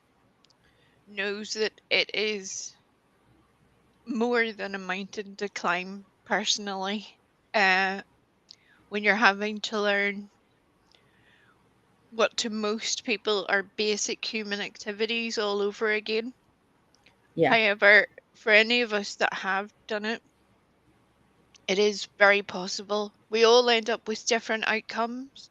knows that it is more than a mountain to climb personally. Uh when you're having to learn what to most people are basic human activities all over again. Yeah. However, for any of us that have done it, it is very possible. We all end up with different outcomes.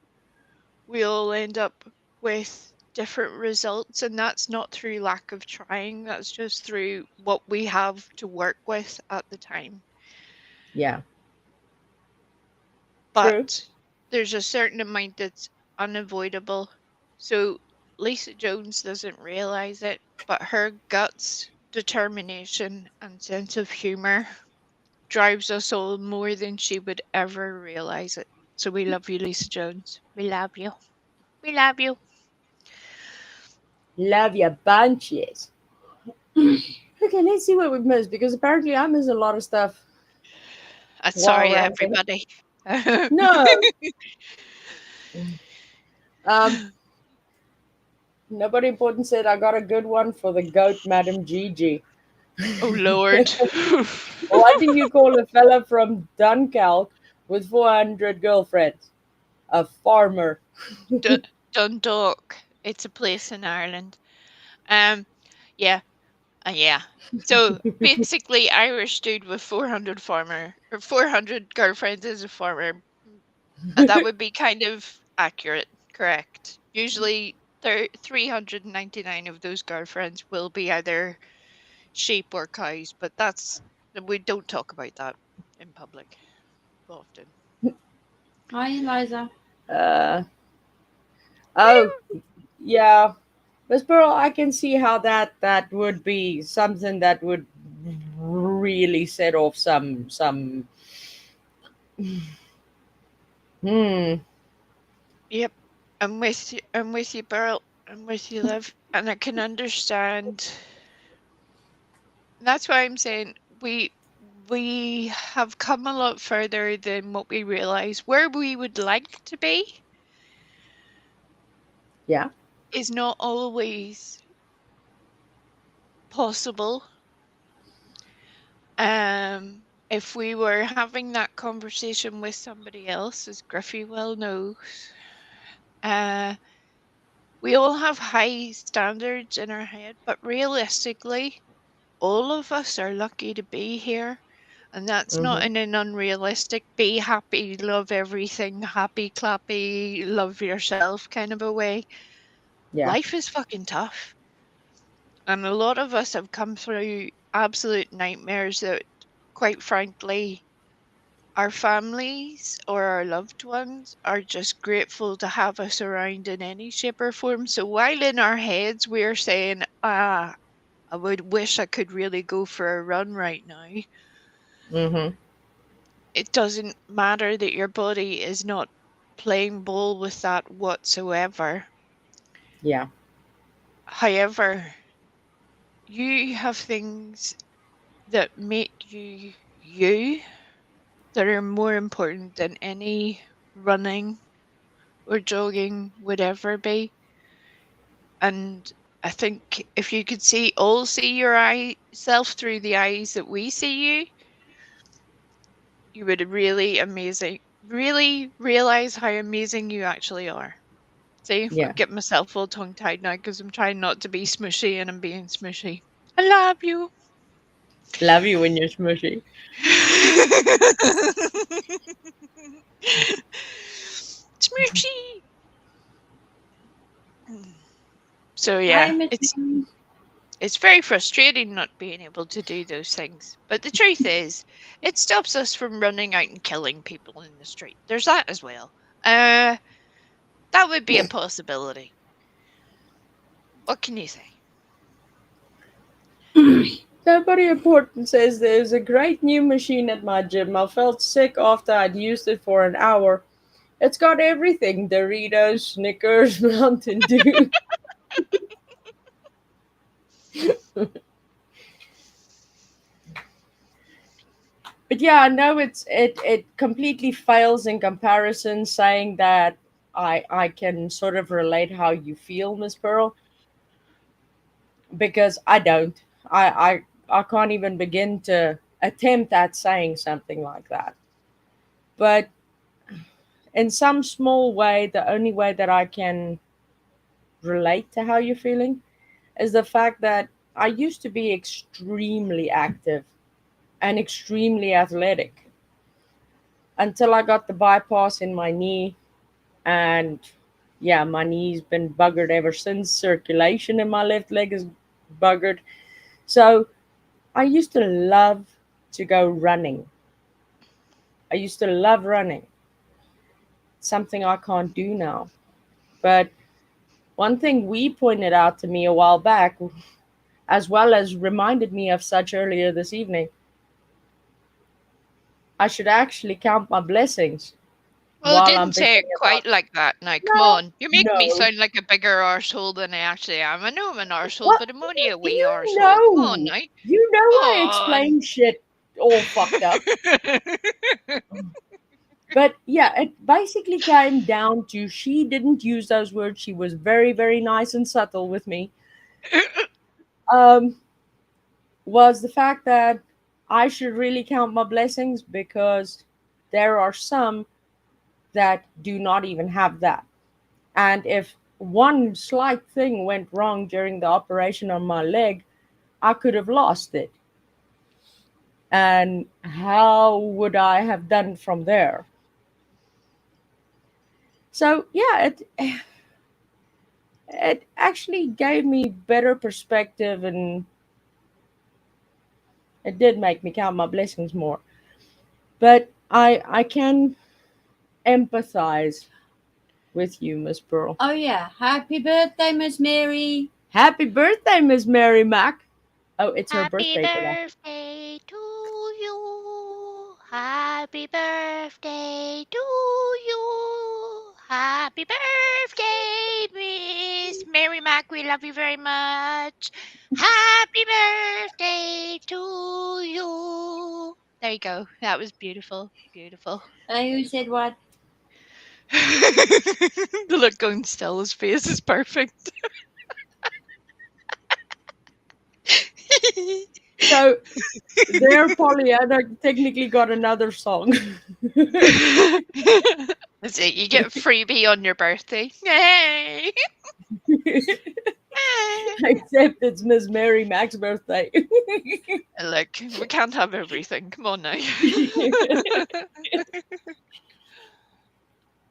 We all end up with different results, and that's not through lack of trying, that's just through what we have to work with at the time. Yeah. True. But there's a certain amount that's unavoidable. So Lisa Jones doesn't realize it, but her guts, determination, and sense of humor drives us all more than she would ever realize it. So we love you, Lisa Jones. We love you. We love you. Love your bunches. Okay, let's see what we missed because apparently I missed a lot of stuff while Sorry, ranting. everybody. No. Nobody important said I got a good one for the goat, Madam Gigi. Oh, Lord. What do you call a fella from Dunkeld with 400 girlfriends? A farmer. Dundalk. It's a place in Ireland. Um, yeah, yeah. So basically, Irish dude with 400 farmer or 400 girlfriends is a farmer. That would be kind of accurate, correct? Usually, 399 of those girlfriends will be either sheep or cows, but we don't talk about that in public often. Hi, Eliza. Uh, oh, yeah. Miss Pearl, I can see how that would be something that would really set off some. Hmm. Yep, I'm with you. I'm with you, Beryl. I'm with you, Liv, and I can understand. That's why I'm saying we have come a lot further than what we realize. Where we would like to be Yeah. is not always possible. If we were having that conversation with somebody else, as Griffey well knows, we all have high standards in our head, but realistically, all of us are lucky to be here. And that's not Mm-hmm. in an unrealistic, be happy, love everything, happy, clappy, love yourself kind of a way. Yeah. Life is fucking tough. And a lot of us have come through absolute nightmares that, quite frankly, our families or our loved ones are just grateful to have us around in any shape or form. So while in our heads we're saying, I would wish I could really go for a run right now, Mm-hmm. it doesn't matter that your body is not playing ball with that whatsoever. Yeah. However, you have things that make you you that are more important than any running or jogging would ever be. And I think if you could see yourself through the eyes that we see you, you would really realize how amazing you actually are. See, Yeah. I'm getting myself all tongue tied now because I'm trying not to be smushy and I'm being smushy. I love you. Love you when you're smushy. Smushy. So Hi, yeah, Missy. it's very frustrating not being able to do those things. But the truth is, it stops us from running out and killing people in the street. There's that as well. That would be a possibility. What can you say? Nobody important says there's a great new machine at my gym. I felt sick after I'd used it for an hour. It's got everything: Doritos, Snickers, Mountain Dew. But yeah, no, it completely fails in comparison. Saying that I can sort of relate how you feel, Miss Pearl, because I don't. I can't even begin to attempt at saying something like that. But in some small way, the only way that I can relate to how you're feeling is the fact that I used to be extremely active and extremely athletic until I got the bypass in my knee. And yeah, my knee's been buggered ever since. Circulation in my left leg is buggered. So I used to love to go running. I used to love running, something I can't do now. But one thing we pointed out to me a while back, as well as reminded me of such earlier this evening, I should actually count my blessings Well, I while I'm didn't say thinking it about. quite like that. Now, come No, on. You make me no. sound like a bigger arsehole than I actually am. I know I'm an arsehole, What? but I'm only a wee You arsehole. Come on know. now. You know Come I on. explain shit all fucked up. But yeah, it basically came down to she didn't use those words. She was very, very nice and subtle with me. Um, was the fact that I should really count my blessings because there are some that do not even have that. And if one slight thing went wrong during the operation on my leg, I could have lost it. And how would I have done from there? So yeah, it actually gave me better perspective, and it did make me count my blessings more. But I can empathize with you, Miss Pearl. Oh yeah, happy birthday, Miss Mary. Happy birthday, Miss Mary Mac. Oh, it's her Happy birthday today. birthday to you. Happy birthday to you. Happy birthday, Miss Mary Mac. We love you very much. Happy birthday to you. There you go. That was beautiful. Beautiful. Who said what? The look on Stella's face is perfect. So there, Pollyanna technically got another song. That's it. You get a freebie on your birthday. Yay! Except it's Miss Mary Mac's birthday. Look, we can't have everything. Come on now.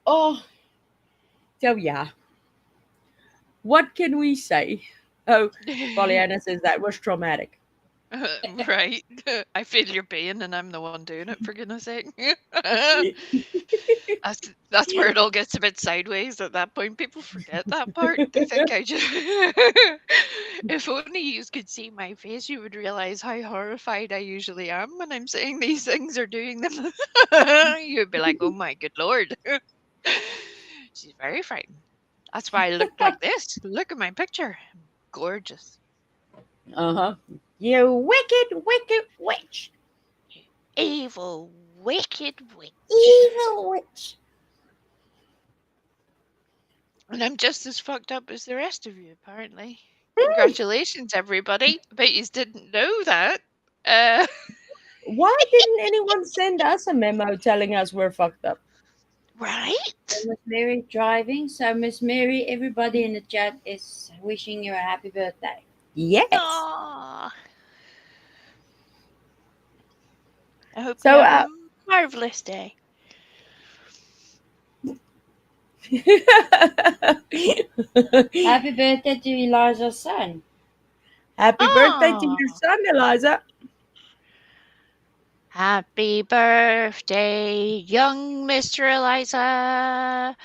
Oh, so yeah. What can we say? Oh, Pollyanna says that was traumatic. Right. I feel your pain and I'm the one doing it, for goodness sake. That's where it all gets a bit sideways at that point. People forget that part. They think I just. If only you could see my face, you would realize how horrified I usually am when I'm saying these things or doing them. You'd be like, oh my good lord. She's very frightened. That's why I look like this. Look at my picture. Gorgeous. Uh-huh. You wicked, wicked witch. Evil, wicked witch. Evil witch. And I'm just as fucked up as the rest of you, apparently. Congratulations, everybody. I bet you didn't know that. Why didn't anyone send us a memo telling us we're fucked up? Right? Miss Mary driving. So Miss Mary, everybody in the chat is wishing you a happy birthday. Yes. Aw. I hope So, you have a marvelous day. Happy birthday to Elijah's son. Happy birthday to your Aw. son, Eliza. Happy birthday, young Mr. Eliza.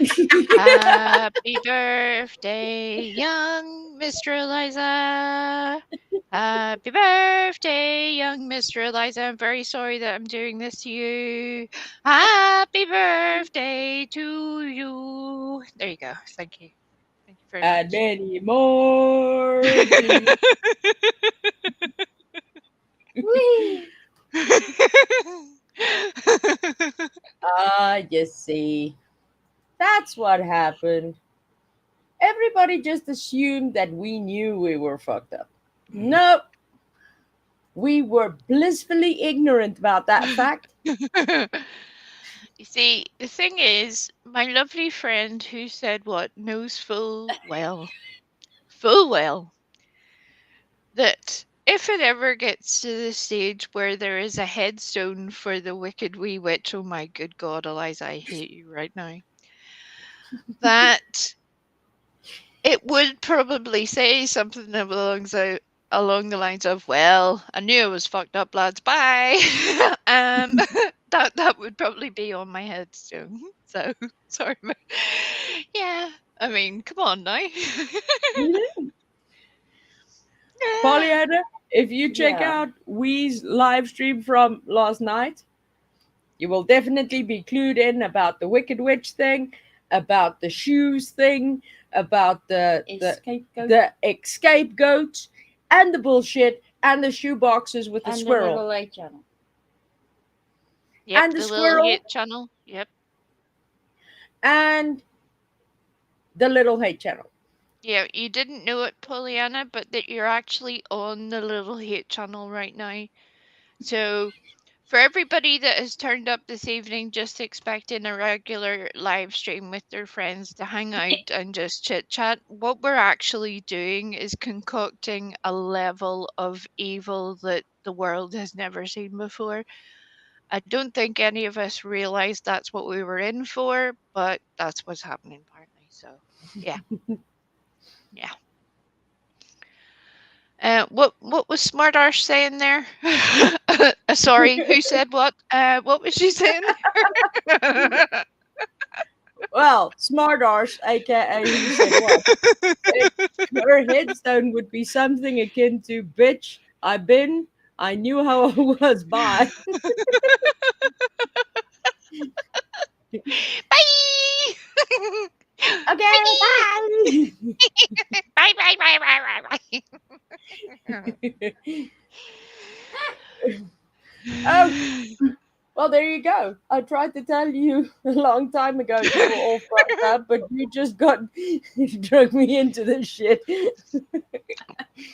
Happy birthday, young Mr. Eliza. Happy birthday, young Mr. Eliza. I'm very sorry that I'm doing this to you. Happy birthday to you. There you go. Thank you. Thank you very And much. many more. Whee! You see. That's what happened. Everybody just assumed that we knew we were fucked up. Nope. We were blissfully ignorant about that fact. You see, the thing is, my lovely friend who said what knows full well, that if it ever gets to the stage where there is a headstone for the wicked wee witch, oh my good God, Eliza, I hate you right now, that it would probably say something along the lines of, "Well, I knew it was fucked up, lads. Bye." That would probably be on my headstone. So sorry, yeah. I mean, come on now. Pollyanna, if you check Yeah. out Wee's live stream from last night, you will definitely be clued in about the Wicked Witch thing, about the shoes thing, about the escape goat, and the bullshit, and the shoe boxes with the and the squirrel. little light channel. Yep, And the the little squirrel. hate channel. Yep. And the little hate channel. Yeah, you didn't know it, Pollyanna, but that you're actually on the little hate channel right now. So, for everybody that has turned up this evening just expecting a regular live stream with their friends to hang out and just chit chat, what we're actually doing is concocting a level of evil that the world has never seen before. I don't think any of us realized that's what we were in for, but that's what's happening apparently. So, yeah. Yeah. What was Smart Arse saying there? Sorry, who said what? What was she saying there? Well, Smart Arse, aka who said what? Her headstone would be something akin to "Bitch, I knew how I was." Bye. Bye. Okay, bye. Bye. Bye. Oh, well, there you go. I tried to tell you a long time ago you were all fucked up, but you just drug me into this shit.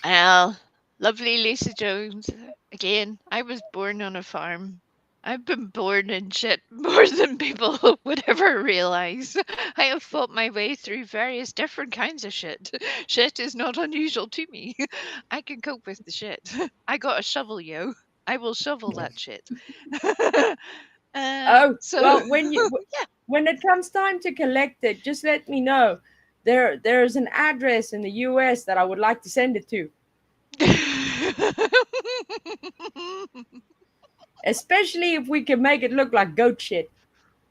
Well, lovely Lisa Jones. Again, I was born on a farm. I've been born in shit more than people would ever realize. I have fought my way through various different kinds of shit. Shit is not unusual to me. I can cope with the shit. I got a shovel, yo. I will shovel that shit. Oh, So well, when it comes time to collect it, just let me know. There's an address in the US that I would like to send it to. Especially if we can make it look like goat shit.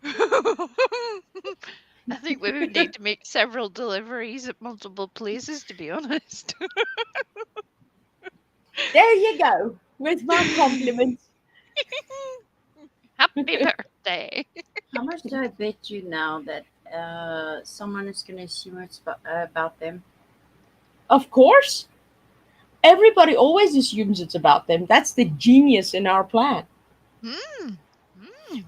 I think we would need to make several deliveries at multiple places, to be honest. There you go, with my compliments. Happy birthday. How much do I bet you now that someone is going to assume it's about them? Of course. Everybody always assumes it's about them. That's the genius in our plan.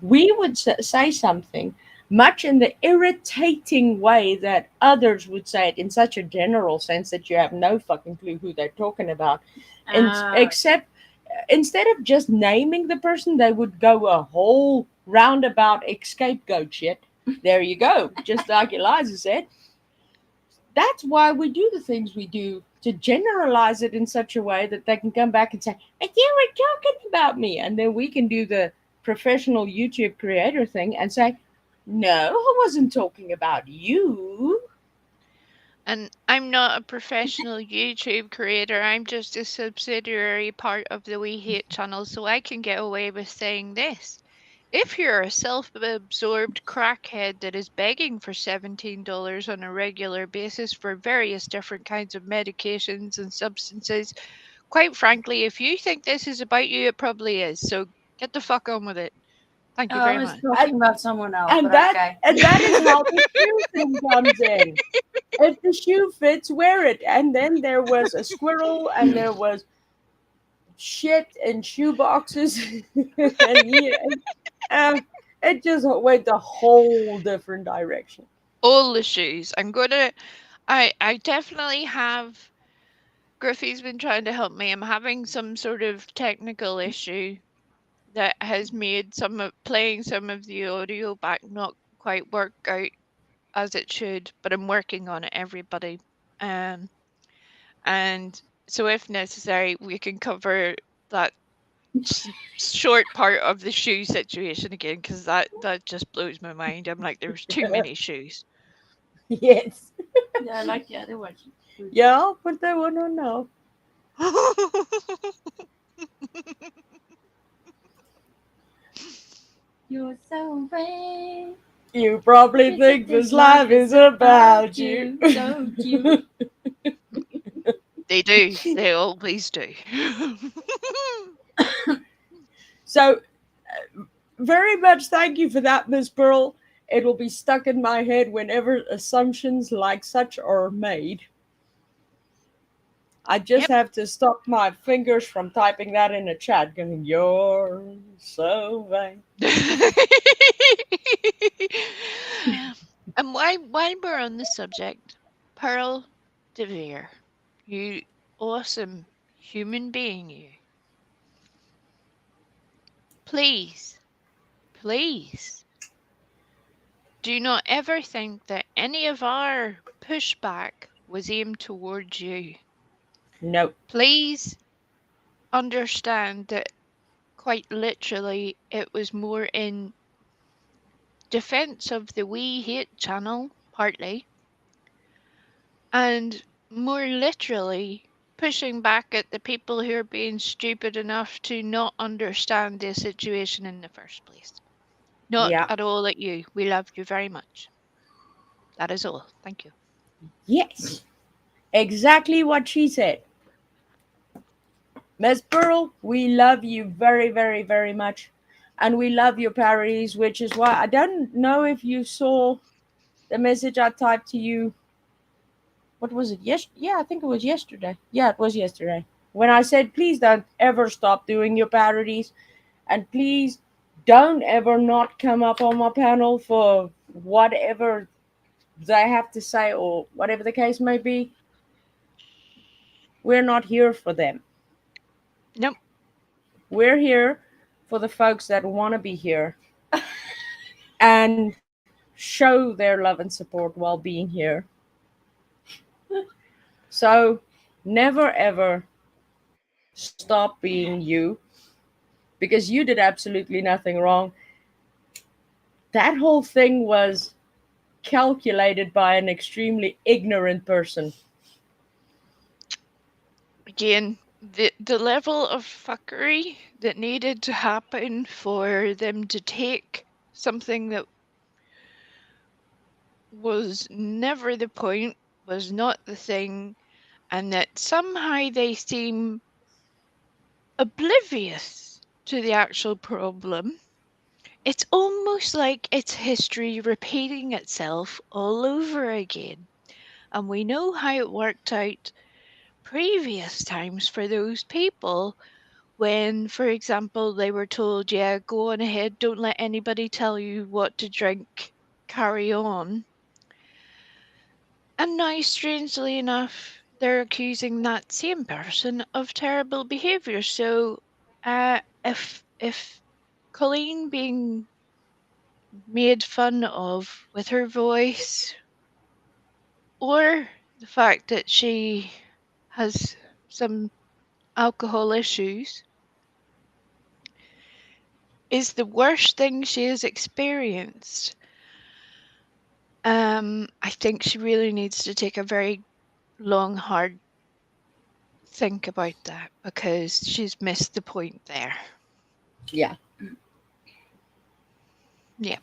We would say something much in the irritating way that others would say it, in such a general sense that you have no fucking clue who they're talking about. And except instead of just naming the person, they would go a whole roundabout scapegoat shit. There you go, just like Eliza said. That's why we do the things we do, to generalize it in such a way that they can come back and say, "But you were talking about me," and then we can do the professional YouTube creator thing and say, "No, I wasn't talking about you." And I'm not a professional YouTube creator. I'm just a subsidiary part of the We Hate channel, so I can get away with saying this. If you're a self-absorbed crackhead that is begging for $17 on a regular basis for various different kinds of medications and substances, quite frankly, if you think this is about you, it probably is. So get the fuck on with it. Thank you I very was much. talking about someone else, And but that okay. and that is how the shoe thing comes in. If the shoe fits, wear it. And then there was a squirrel, and there was shit and shoe boxes, and it just went a whole different direction. All the shoes. I definitely have. Griffey's been trying to help me. I'm having some sort of technical issue that has made playing some of the audio back not quite work out as it should, but I'm working on it, everybody. And so if necessary, we can cover that short part of the shoe situation again, because that just blows my mind. I'm like, there's too many shoes. Yes. Yeah, I like the other one. Yeah, I'll put that one on now. You're so brave. You probably think this life is about you. Don't you? They do. They always do. So, very much thank you for that, Miss Pearl. It will be stuck in my head whenever assumptions like such are made. I just Yep. have to stop my fingers from typing that in a chat, going, "You're so vain." And while we're on the subject, Pearl DeVere, you awesome human being, you. Please, please, do not ever think that any of our pushback was aimed towards you. No. Please understand that quite literally it was more in defense of the We Hate channel, partly, and more literally pushing back at the people who are being stupid enough to not understand the situation in the first place. Not Yeah. at all at you. We love you very much. That is all. Thank you. Yes. Exactly what she said. Miss Pearl, we love you very, very, very much. And we love your parodies, which is why I don't know if you saw the message I typed to you. What was it? Yeah, I think it was yesterday. Yeah, it was yesterday. When I said, please don't ever stop doing your parodies. And please don't ever not come up on my panel for whatever they have to say or whatever the case may be. We're not here for them. Nope. We're here for the folks that want to be here and show their love and support while being here. So never ever stop being you, because you did absolutely nothing wrong. That whole thing was calculated by an extremely ignorant person. Again, the level of fuckery that needed to happen for them to take something that was never the point, was not the thing, and that somehow they seem oblivious to the actual problem. It's almost like it's history repeating itself all over again. And we know how it worked out previous times for those people when, for example, they were told, yeah, go on ahead, don't let anybody tell you what to drink, carry on. And now, strangely enough, they're accusing that same person of terrible behaviour. So, if Colleen being made fun of with her voice, or the fact that she has some alcohol issues, is the worst thing she has experienced, I think she really needs to take a very long, hard think about that, because she's missed the point there. Yeah. Yeah.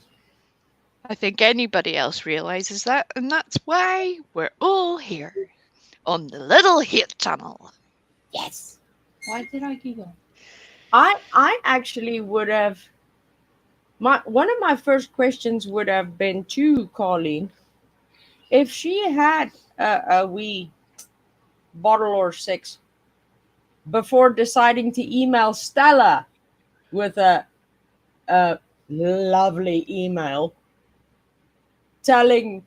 I think anybody else realizes that, and that's why we're all here on the Little Hit channel. Yes. Why did I giggle? I actually would have one of my first questions would have been to Colleen if she had a wee bottle or six before deciding to email Stella with a lovely email telling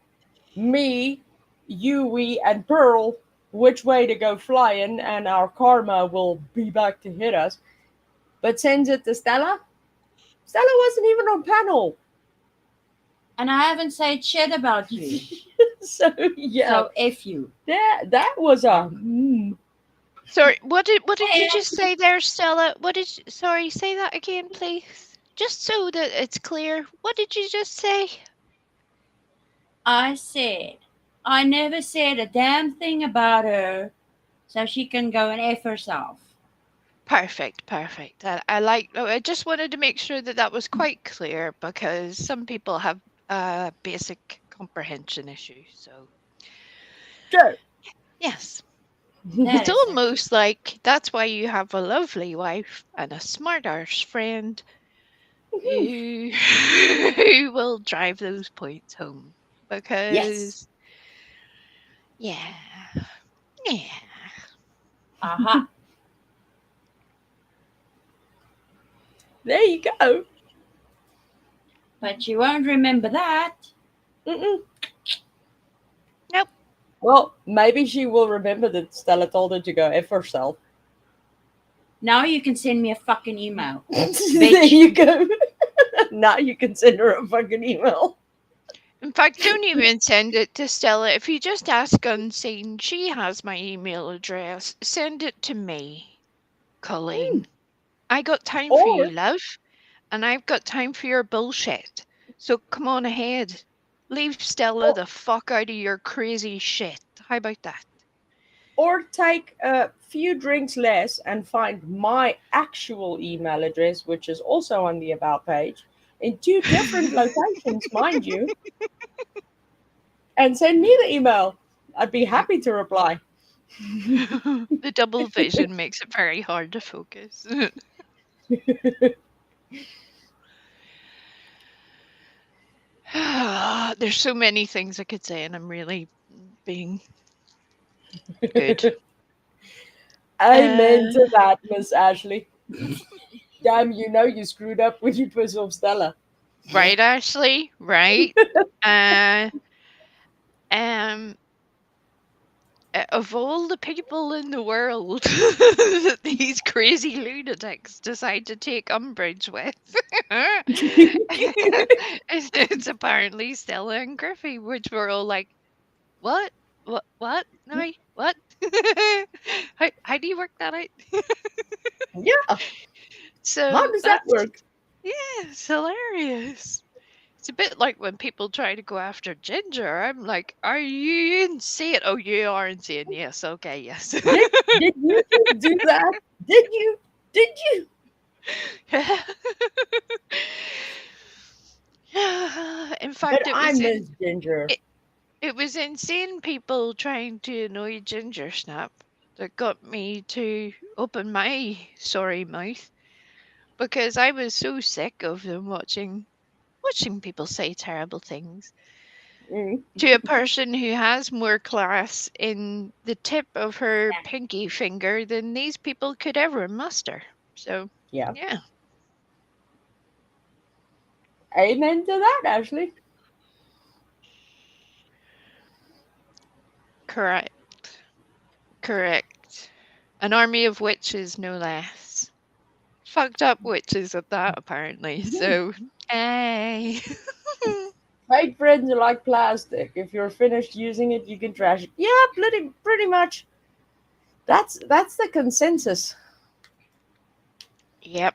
me, Yui, and Pearl which way to go flying, and our karma will be back to hit us. But sends it to Stella. Stella wasn't even on panel. And I haven't said shit about you. So yeah, So F you. that was a Sorry, what did you just say there, Stella? Sorry, say that again, please. Just so that it's clear. What did you just say? I said, I never said a damn thing about her, so she can go and F herself. Perfect. I just wanted to make sure that was quite clear because some people have basic comprehension issues. So sure. yes, That it's is almost like that's why you have a lovely wife and a smart arse friend who who will drive those points home because Yes. yeah. aha. There you go. But you won't remember that. Mm-mm. Nope. Well, maybe she will remember that Stella told her to go F herself. Now you can send me a fucking email. There you go. Now you can send her a fucking email. In fact, don't even send it to Stella. If you just ask Unseen, she has my email address. Send it to me, Colleen. I got time for Or you, love. And I've got time for your bullshit. So come on ahead. Leave Stella the fuck out of your crazy shit. How about that? or take a few drinks less and find my actual email address, which is also on the About page, in 2 different locations, mind you, and send me the email. I'd be happy to reply. The double vision makes it very hard to focus. There's so many things I could say, and I'm really being good. Amen to that, Miss Ashley. Damn, you know you screwed up when you pissed off Stella. Right, Ashley? Right? Um, of all the people in the world that these crazy lunatics decide to take umbrage with, it's apparently Stella and Griffey, which were all like, what? What? No, what? How do you work that out? Yeah, So how does that work? Yeah, it's hilarious. It's a bit like when people try to go after Ginger. I'm like, are you insane? Oh, you are insane. Yes, okay, yes. Did you just do that? Did you? Did you? In fact, But I miss Ginger. it was insane people trying to annoy Ginger Snap that got me to open my sorry mouth because I was so sick of them watching people say terrible things Mm. to a person who has more class in the tip of her pinky finger than these people could ever muster. So, Yeah. yeah. Amen to that, Ashley. Correct. An army of witches, no less. Fucked up witches at that, apparently. So, hey. Fake friends are like plastic. If you're finished using it, you can trash it. Yeah, pretty much. That's the consensus. Yep.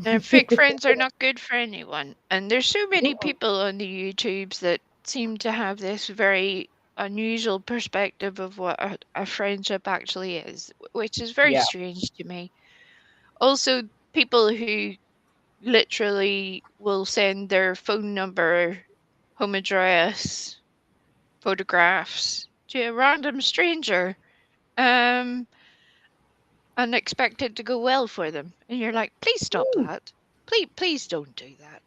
And fake friends are not good for anyone. And there's so many people on the YouTubes that seem to have this very unusual perspective of what a friendship actually is, which is very Yeah. strange to me. Also, people who literally will send their phone number, home address, photographs to a random stranger, and expect it to go well for them. And you're like, please stop that. Please don't do that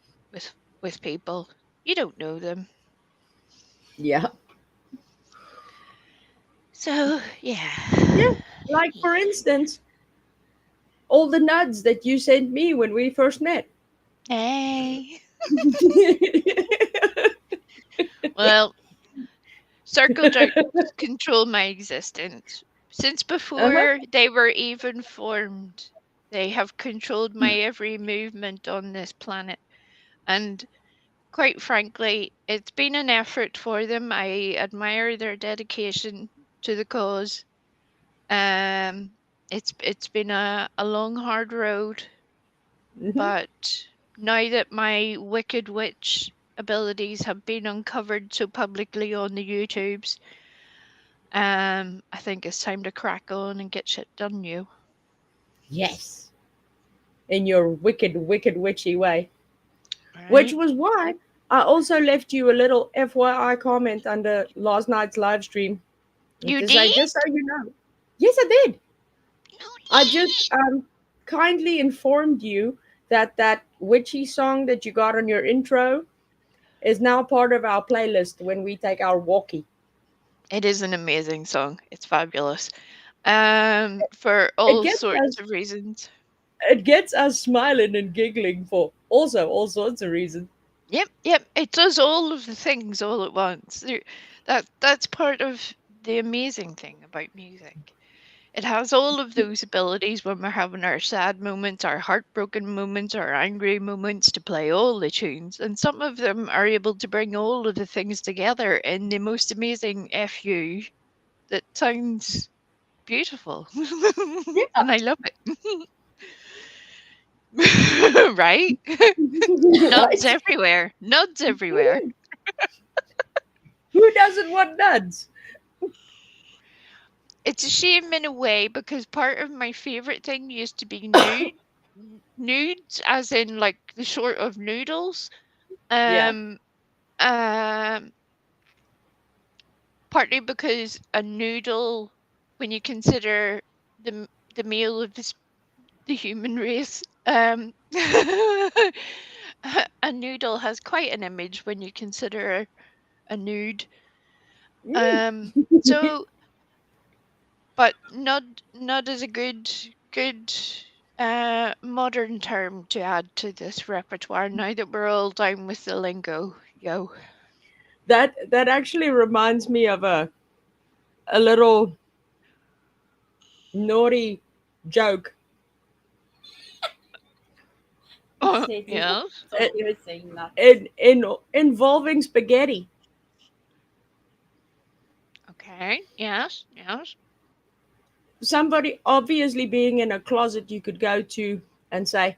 with people. You don't know them. Yeah. So yeah. Yeah. Like for instance, all the nuds that you sent me when we first met. Hey. Well, circle jerks control my existence since before they were even formed. They have controlled my every movement on this planet. And quite frankly, it's been an effort for them. I admire their dedication to the cause. It's been a long, hard road, Mhm. but now that my Wicked Witch abilities have been uncovered so publicly on the YouTubes, I think it's time to crack on and get shit done, you. Yes. In your wicked, wicked witchy way. Which Right? was why I also left you a little FYI comment under last night's live stream You to say, did? just so you know. Yes, I did. You I just did? kindly informed you that that witchy song that you got on your intro is now part of our playlist when we take our walkie. It is an amazing song. It's fabulous. For It all gets sorts us of reasons. it gets us smiling and giggling for also all sorts of reasons. Yep. It does all of the things all at once. That's part of the amazing thing about music. It has all of those abilities when we're having our sad moments, our heartbroken moments, our angry moments to play all the tunes. And some of them are able to bring all of the things together in the most amazing FU that sounds beautiful. And I love it. Right? Nuds Right? everywhere. Nuds everywhere. Who doesn't want nuts? It's a shame in a way because part of my favorite thing used to be nude. Nudes, as in like the sort of noodles. Yeah. Um, um, Partly because a noodle, when you consider the meal of the human race, a noodle has quite an image when you consider a nude. So, but nud is a good modern term to add to this repertoire now that we're all down with the lingo. Yo. That actually reminds me of a little naughty joke Oh, Said he yeah. thought he was saying that. involving spaghetti. Okay. Yes. Somebody obviously being in a closet you could go to and say,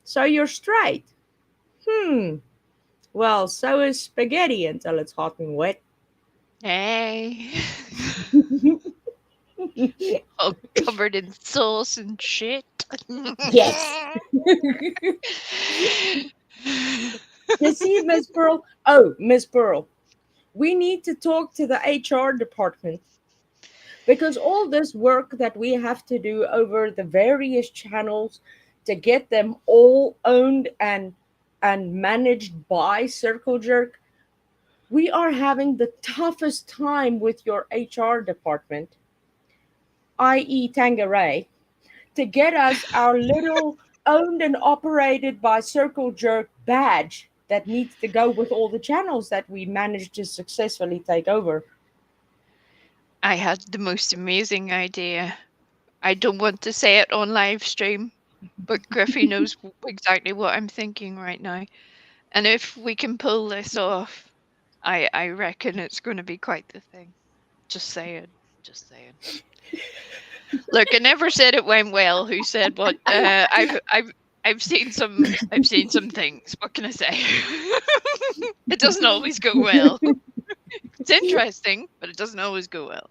"So you're straight?" Hmm. Well, so is spaghetti until it's hot and wet. Hey. All covered in sauce and shit. Yes. You see, Miss Pearl? Oh, Miss Pearl, we need to talk to the HR department because all this work that we have to do over the various channels to get them all owned and managed by Circle Jerk, we are having the toughest time with your HR department, i.e. Tangeray, to get us our little owned and operated by Circle Jerk badge that needs to go with all the channels that we managed to successfully take over. I had the most amazing idea. I don't want to say it on live stream, but Griffey knows exactly what I'm thinking right now. And if we can pull this off, I reckon it's going to be quite the thing. Just saying. Just saying. Look, I never said it went well. Who said what? I've seen some things. What can I say? It doesn't always go well. It's interesting, but it doesn't always go well.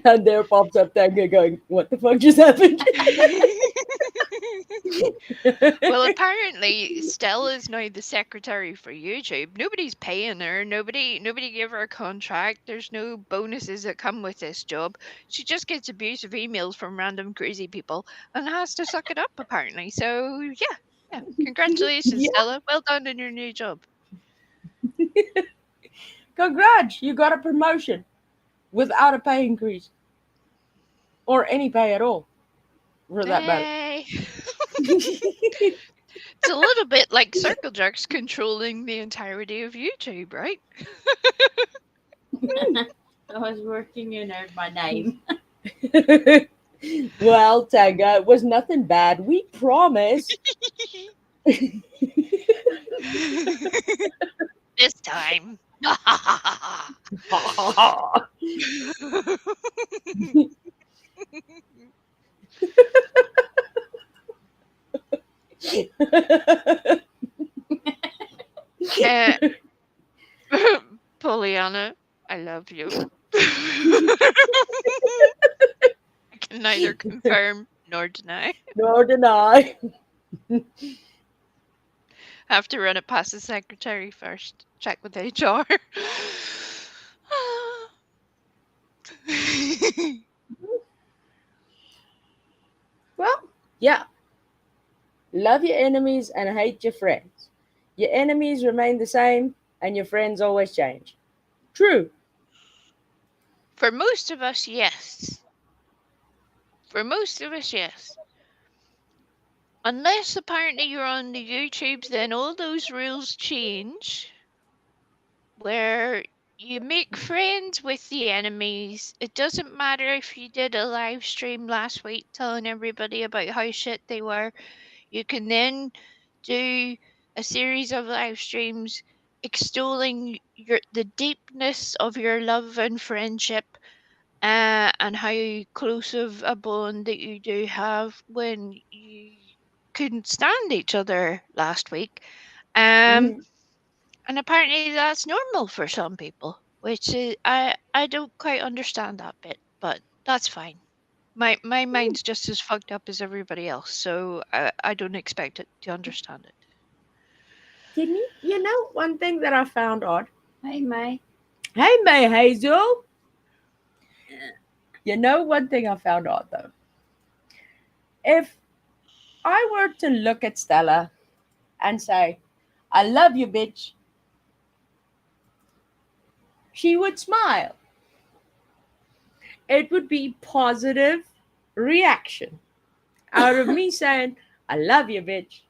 And there pops up Tanga going, "What the fuck just happened?" Well, apparently Stella is now the secretary for YouTube. Nobody's paying her. Nobody gave her a contract. There's no bonuses that come with this job. She just gets abusive emails from random crazy people and has to suck it up apparently. So yeah. Congratulations, Yeah. Stella. Well done in your new job. Congrats, you got a promotion without a pay increase or any pay at all, for that matter. Hey. It's a little bit like Circle Jerks controlling the entirety of YouTube, right? I was working, you know, my name. Well, Tanga, it was nothing bad. We promise. This time. Uh, Pollyanna, I love you. I can neither confirm nor deny. Nor deny. Have to run it past the secretary first. Check with HR. Well, yeah. Love your enemies and hate your friends. Your enemies remain the same, and your friends always change. True. For most of us, yes. For most of us, yes. Unless apparently you're on the YouTubes, then all those rules change. Where you make friends with the enemies. It doesn't matter if you did a live stream last week telling everybody about how shit they were. You can then do a series of live streams extolling the deepness of your love and friendship, and how close of a bond that you do have when you couldn't stand each other last week. Mhm. And apparently that's normal for some people, which is, I don't quite understand that bit, but that's fine. My mind's just as fucked up as everybody else, so I don't expect it to understand it. Kidney, you know one thing that I found odd? Hey, May. Hey, May Hazel. You know one thing I found odd, though? If I were to look at Stella and say, I love you, bitch, she would smile. It would be positive reaction out of me saying, I love you, bitch.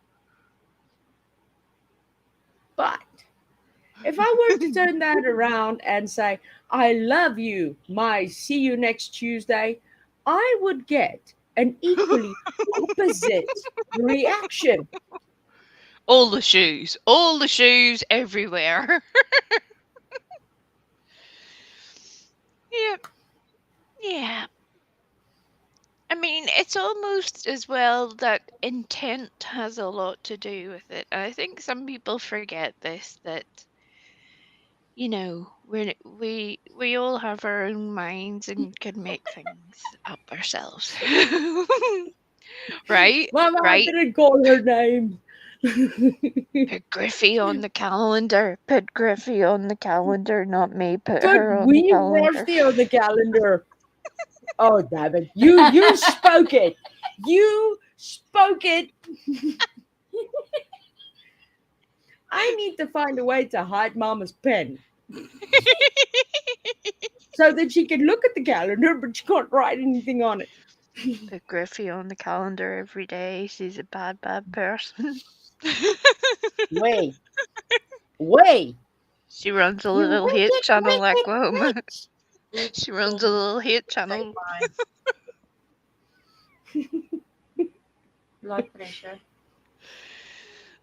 But if I were to turn that around and say, I love you, my see you next Tuesday, I would get an equally opposite reaction. All the shoes everywhere. Yeah, yeah. I mean, it's almost as well that intent has a lot to do with it. I think some people forget this, that we all have our own minds and can make things up ourselves. Right? Mama, I Right? didn't call her name. Put Griffey on the calendar. Put Griffey on the calendar, not me. Put Put her on the we calendar. Rusty on the calendar. Oh, damn it. You spoke it. You spoke it. I need to find a way to hide Mama's pen so that she can look at the calendar, but she can't write anything on it. Put Griffey on the calendar every day. She's a bad, bad person. Wait. Wait. She runs a You little hate wicked, channel, wicked Oklahoma. witch. She runs a little hate channel. Blood pressure.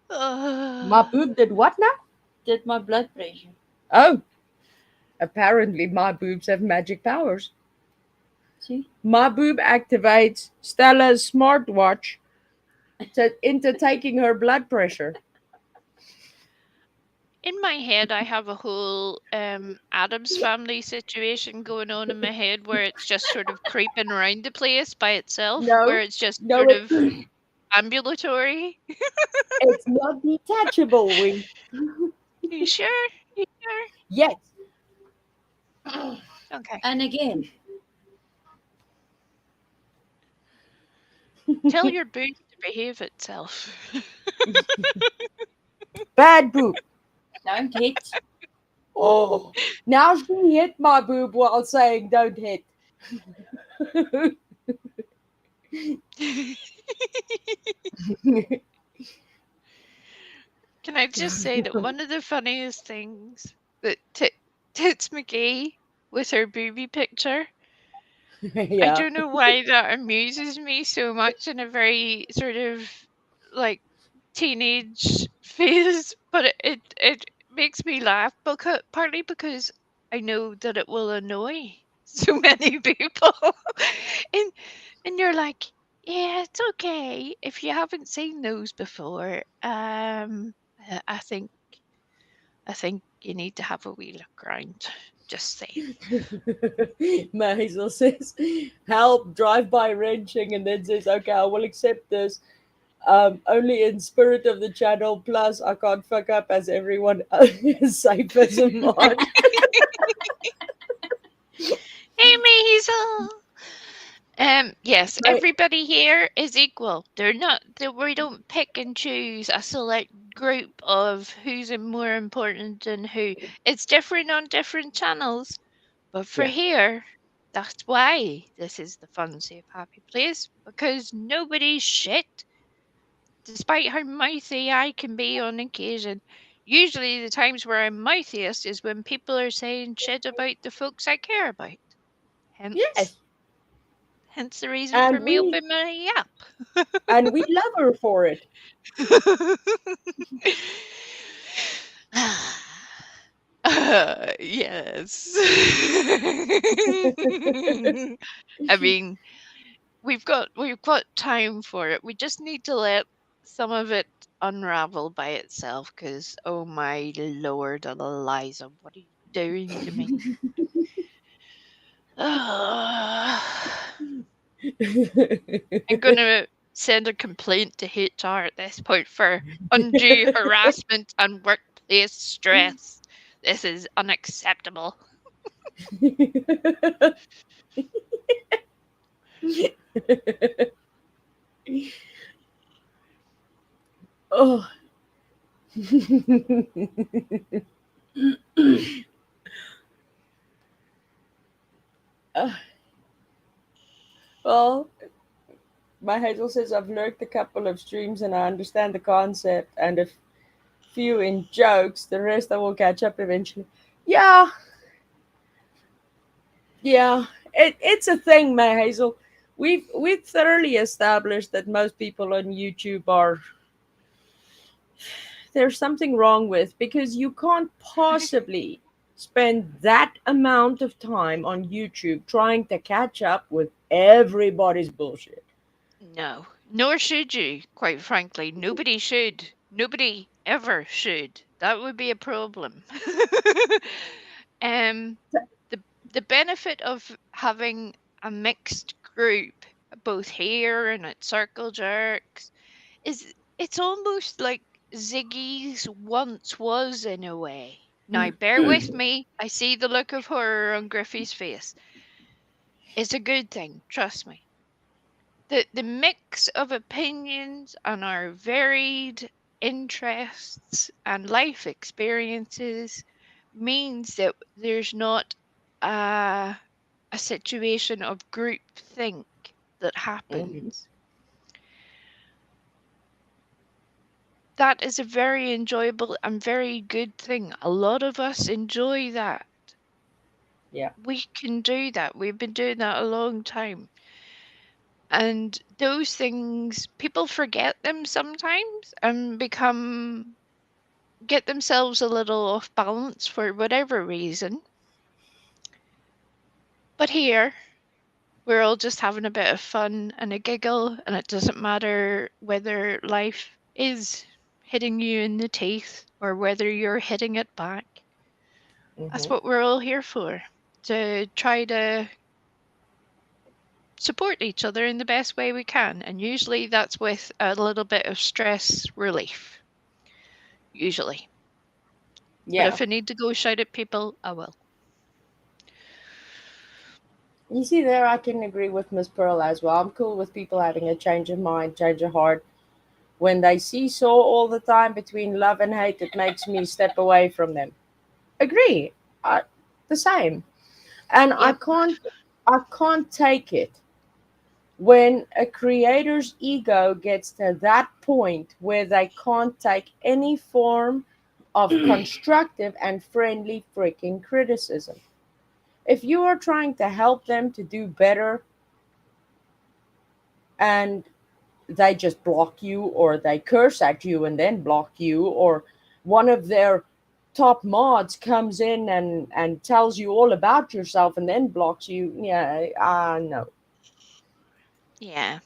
My boob did what now? Did my blood pressure. Oh. Apparently, my boobs have magic powers. See? My boob activates Stella's smartwatch into taking her blood pressure. In my head, I have a whole Adams Family situation going on in my head where it's just sort of creeping around the place by itself, No, where it's just no, sort of ambulatory. it's not detachable. You sure? You sure? Yes. Okay. And again. Tell your boob to behave itself. Bad boob. Don't hit. Oh. Now she hit my boob while saying don't hit. Can I just say that one of the funniest things that Tits McGee with her booby picture I Yeah. don't know why that amuses me so much in a very sort of like teenage phase, but it makes me laugh because partly because I know that it will annoy so many people. and and you're like, yeah, it's okay if you haven't seen those before. I think you need to have a wee look around. Just saying. Maisel says, help, drive by wrenching, and then says, okay, I will accept this. Only in spirit of the channel, plus I can't fuck up as everyone is safe as a mod. Hey, Maisel. Yes, Right. everybody here is equal. They're not. We don't pick and choose a select group of who's more important than who. It's different on different channels, but for Yeah. here, that's why this is the fun, safe, happy place because nobody's shit. Despite how mouthy I can be on occasion, usually the times where I'm mouthiest is when people are saying shit about the folks I care about. Hence, Yes. hence the reason for And me we opening my and we love her for it. app. Yes. I mean, we've got time for it. We just need to let some of it unravel by itself. Because oh my lord, Eliza, what are you doing to me? I'm gonna send a complaint to HR at this point for undue harassment and workplace stress. This is unacceptable. Oh. Uh, well, my Hazel says I've lurked a couple of streams and I understand the concept and a few in jokes. The rest I will catch up eventually. Yeah, yeah. It's a thing, my Hazel. We've thoroughly established that most people on YouTube are there's something wrong with because you can't possibly spend that amount of time on YouTube trying to catch up with everybody's bullshit. No, nor should you, quite frankly. Nobody should. Nobody ever should. That would be a problem. um, the benefit of having a mixed group, both here and at Circle Jerks, is it's almost like Ziggy's once was in a way. Now, bear with me. I see the look of horror on Griffey's face. It's a good thing, trust me. The mix of opinions and our varied interests and life experiences means that there's not a, a situation of groupthink that Mhm. happens. That is a very enjoyable and very good thing. A lot of us enjoy that. Yeah. We can do that. We've been doing that a long time. And those things, people forget them sometimes and get themselves a little off balance for whatever reason. But here, we're all just having a bit of fun and a giggle, and it doesn't matter whether life is hitting you in the teeth or whether you're hitting it back. That's Hmm. what we're all here for, to try to support each other in the best way we can. And usually that's with a little bit of stress relief. Usually. But Yeah. if I need to go shout at people, I will. You see, there I can agree with Miss Pearl as well. I'm cool with people having a change of mind, change of heart. When they seesaw all the time between love and hate, it makes me step away from them. Agree. The same. And Yep. I can't take it when a creator's ego gets to that point where they can't take any form of constructive and friendly freaking criticism. If you are trying to help them to do better and they just block you, or they curse at you and then block you, or one of their top mods comes in and tells you all about yourself and then blocks you, yeah, no. Yeah.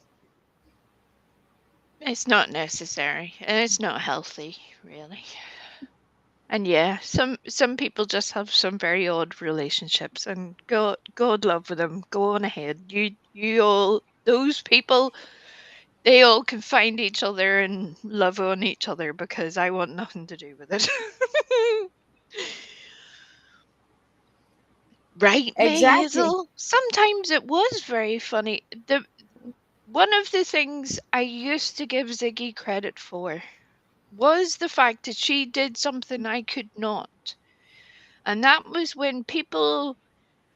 It's not necessary, and it's not healthy, really. And yeah, some people just have some very odd relationships, and God love with them. Go on ahead. You all, those people, they all can find each other and love on each other, because I want nothing to do with it. Right, May Exactly. Hazel? Sometimes it was very funny. One of the things I used to give Ziggy credit for was the fact that she did something I could not. And that was when people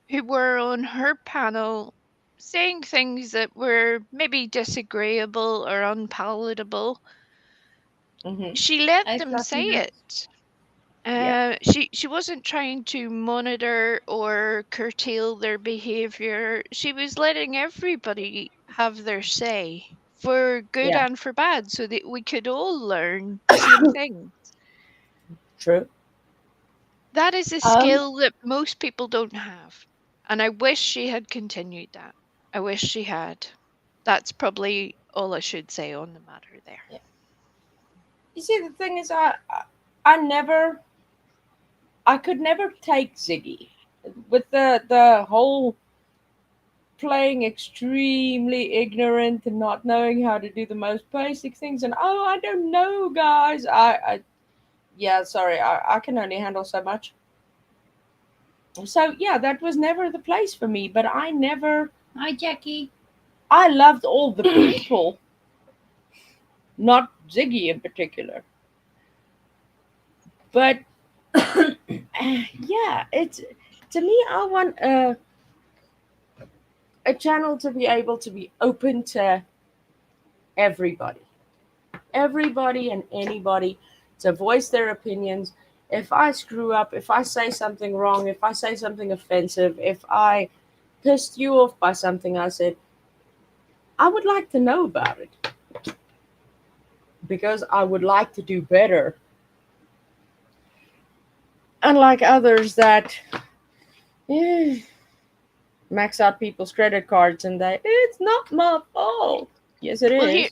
who were on her panel saying things that were maybe disagreeable or unpalatable, Hmm. she let I them say fluffy nose. it. Yeah. She wasn't trying to monitor or curtail their behavior. She was letting everybody have their say, for good Yeah. and for bad, so that we could all learn the same thing. True. That is a um skill that most people don't have. And I wish she had continued that. I wish she had. That's probably all I should say on the matter there. you see, the thing is, I could never take Ziggy with the whole playing extremely ignorant and not knowing how to do the most basic things, and oh, I don't know, guys. I yeah, sorry, I can only handle so much. So yeah, that was never the place for me. But Hi, Jackie. I loved all the people, not Ziggy in particular. But yeah, it's, to me, I want a channel to be able to be open to everybody, everybody and anybody, to voice their opinions. If I screw up, if I say something wrong, if I say something offensive, if I pissed you off by something I said, I would like to know about it, because I would like to do better. Unlike others that eh, max out people's credit cards and they, it's not my fault. Yes, it Well, is.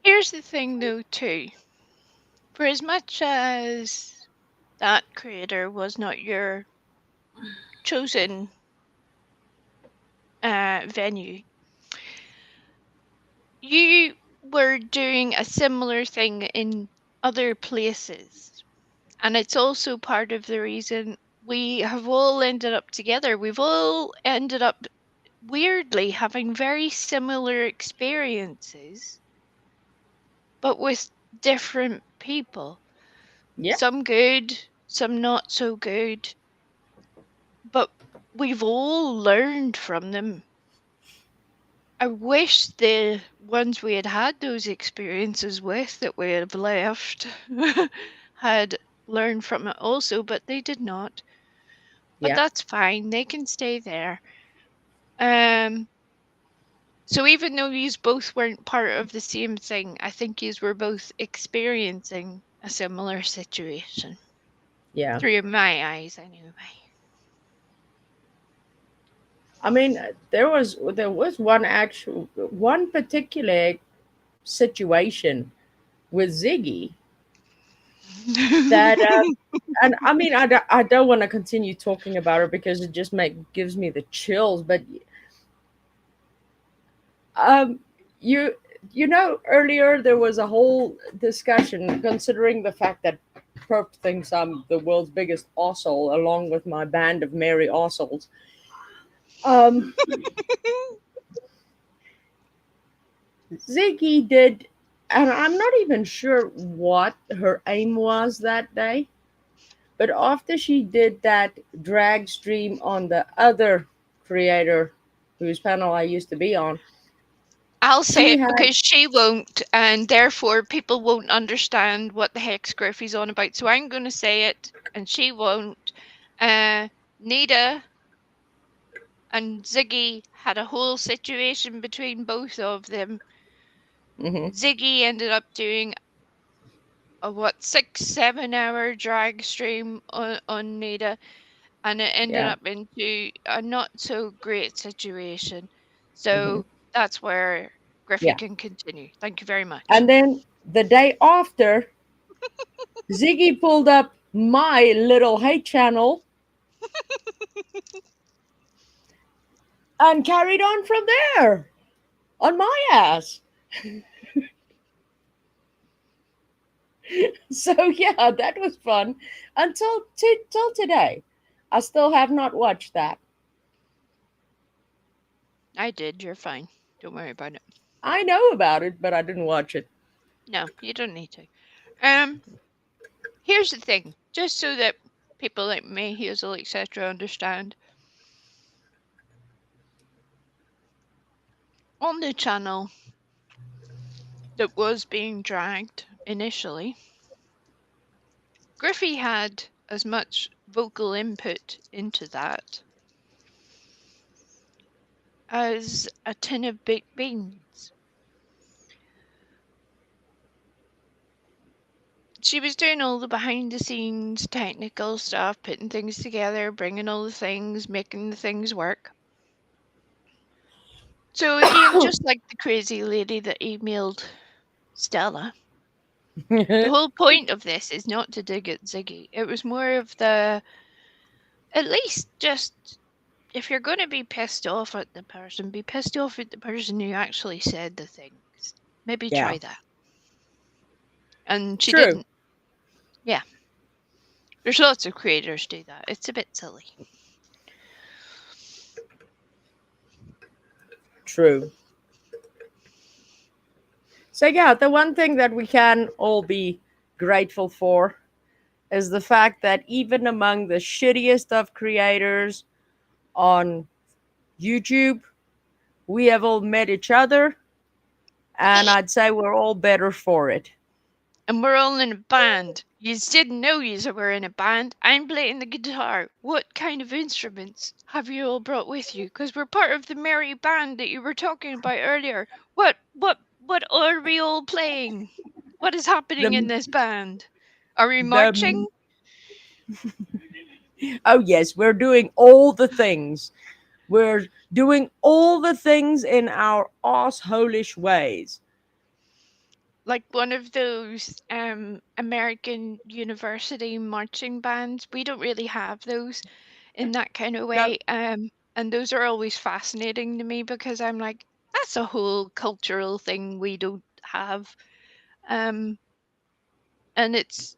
here's the thing, though, too. For as much as that creator was not your chosen venue, you were doing a similar thing in other places. And it's also part of the reason we have all ended up together. We've all ended up weirdly having very similar experiences, but with different people. Yeah. Some good, some not so good, but we've all learned from them. I wish the ones we had had those experiences with, that we have left, had learned from it also, but they did not. But Yeah. that's fine. They can stay there. Um, so even though yous both weren't part of the same thing, I think yous were both experiencing a similar situation. Yeah. Through my eyes, anyway. I mean, there was one particular situation with Ziggy that and I mean, I don't want to continue talking about her because it just gives me the chills. But um, you you know, earlier there was a whole discussion considering the fact that Perp thinks I'm the world's biggest arsehole, along with my band of merry arseholes. Um, Ziggy did, and I'm not even sure what her aim was that day, but after she did that drag stream on the other creator whose panel I used to be on, I'll say she it had, because she won't, and therefore people won't understand what the heck Griffey's on about. So I'm going to say it, and she won't. Nita and Ziggy had a whole situation between both of them. Hmm. Ziggy ended up doing a 6-7 hour drag stream on Nada, and it ended Yeah. up into a not so great situation. So that's where Griffey Yeah. can continue. Thank you very much. And then the day after, Ziggy pulled up my little hate channel and carried on from there on my ass. So yeah, that was fun until till today. I still have not watched that. I did. You're fine. Don't worry about it. I know about it, but I didn't watch it. No, you don't need to. Here's the thing, just so that people like me, Hazel, etc., understand. On the channel that was being dragged initially, Griffey had as much vocal input into that as a tin of baked beans. She was doing all the behind the scenes technical stuff, putting things together, bringing all the things, making the things work. So again, just like the crazy lady that emailed Stella, the whole point of this is not to dig at Ziggy. It was more of at least just, if you're going to be pissed off at the person, be pissed off at the person who actually said the things. Maybe Yeah. try that. And she True. didn't. Yeah. There's lots of creators do that. It's a bit silly. True. So yeah, the one thing that we can all be grateful for is the fact that even among the shittiest of creators on YouTube, we have all met each other, and I'd say we're all better for it. And we're all in a band. You didn't know you were in a band. I'm playing the guitar. What kind of instruments have you all brought with you? Because we're part of the merry band that you were talking about earlier. What are we all playing? What is happening in The this band? Are we the marching? oh yes, we're doing all the things. We're doing all the things in our assholish ways. Like one of those American university marching bands. We don't really have those in that kind of No, way. And those are always fascinating to me because I'm like, that's a whole cultural thing we don't have. Um, and it's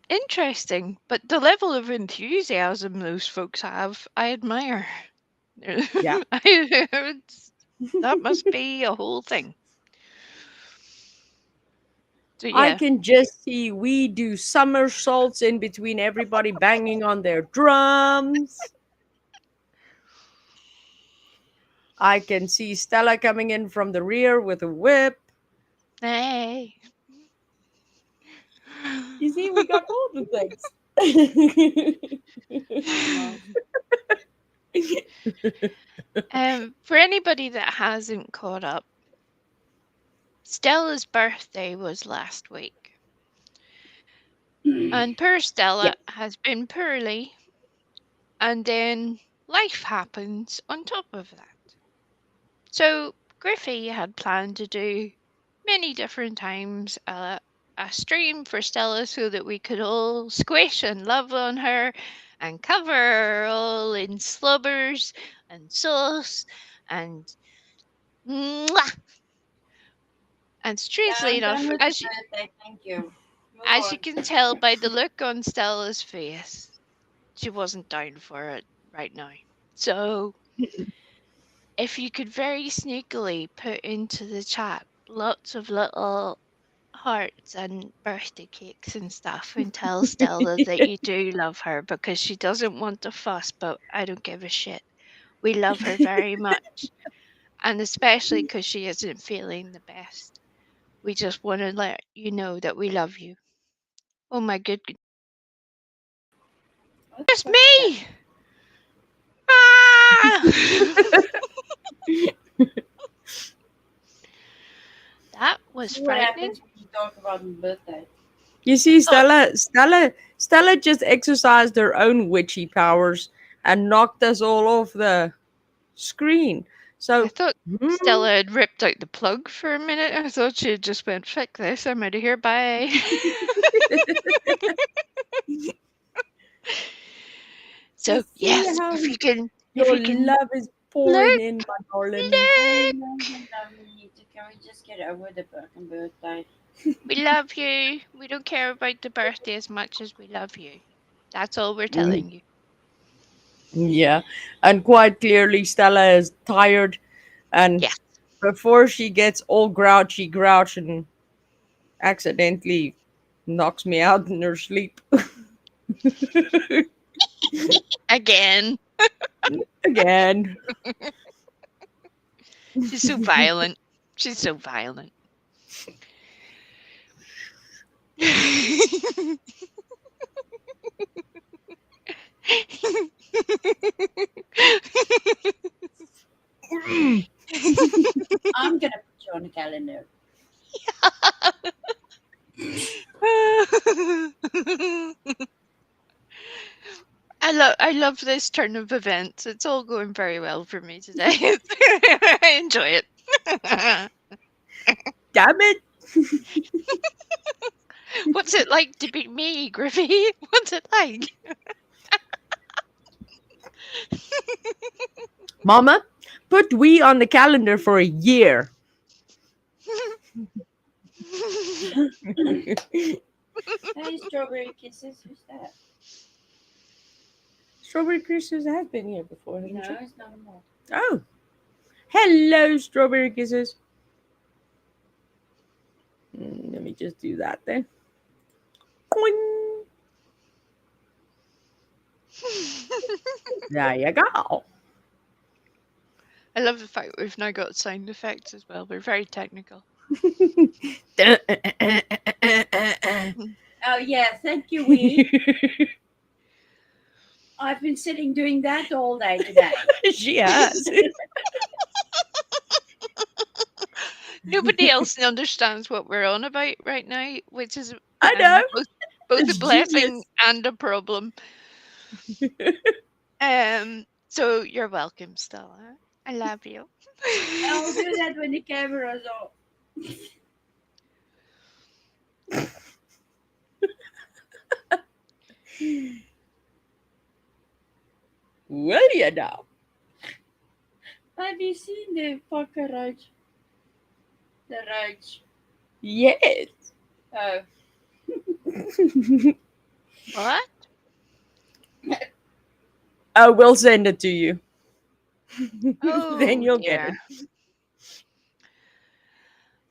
interesting, but the level of enthusiasm those folks have, I admire. yeah. That must be a whole thing. So I yeah, can just see we do somersaults in between everybody banging on their drums. I can see Stella coming in from the rear with a whip. hey. You see, we got all the things. For anybody that hasn't caught up, Stella's birthday was last week. And poor Stella has been poorly, and then life happens on top of that. So Griffey had planned to do many different times a stream for Stella so that we could all squish and love on her and cover her all in slubbers and sauce and mwah. And strangely enough, Thank you. as you can tell by the look on Stella's face, she wasn't down for it right now. So, if you could very sneakily put into the chat lots of little hearts and birthday cakes and stuff and tell Stella that you do love her because she doesn't want to fuss, but I don't give a shit. We love her very much. And especially because she isn't feeling the best. We just want to let you know that we love you. Oh my goodness. It's me! Yeah. That was See what frightening. happens when you talk about my birthday. You see, thought- Stella just exercised her own witchy powers and knocked us all off the screen. So I thought Stella had ripped out the plug for a minute. I thought she had just went, "Fuck this, I'm out of here, bye." So You see yes, how if you your can love is pouring in, my darling. I know you love me. Can we just get over the fucking birthday? we love you. We don't care about the birthday as much as we love you. That's all we're telling you. Yeah, and quite clearly, Stella is tired, and Yes. before she gets all grouchy, and accidentally knocks me out in her sleep Again. again. She's so violent. She's so violent. I'm gonna put you on the calendar. I love this turn of events. It's all going very well for me today. I enjoy it. Damn it! What's it like to be me, Griffey? What's it like? Mama, put we on the calendar for a year. Hey, Strawberry Kisses, who's that? Strawberry Kisses have been here before, haven't No, you? it's not more. Oh. Hello, Strawberry Kisses. Let me just do that then. Boing. There you go. I love the fact we've now got sound effects as well. We're very technical. Oh yeah, thank you, Wee. I've been sitting doing that all day today. She has. Nobody else understands what we're on about right now, which is I know. both It's a blessing genius. and a problem. So you're welcome, Stella. I love you. I'll do that when the camera's off. Well, you know. Have you seen the fucker roach? The roach. Yes. Oh, What? I will send it to you. Oh, Then you'll dear. get it.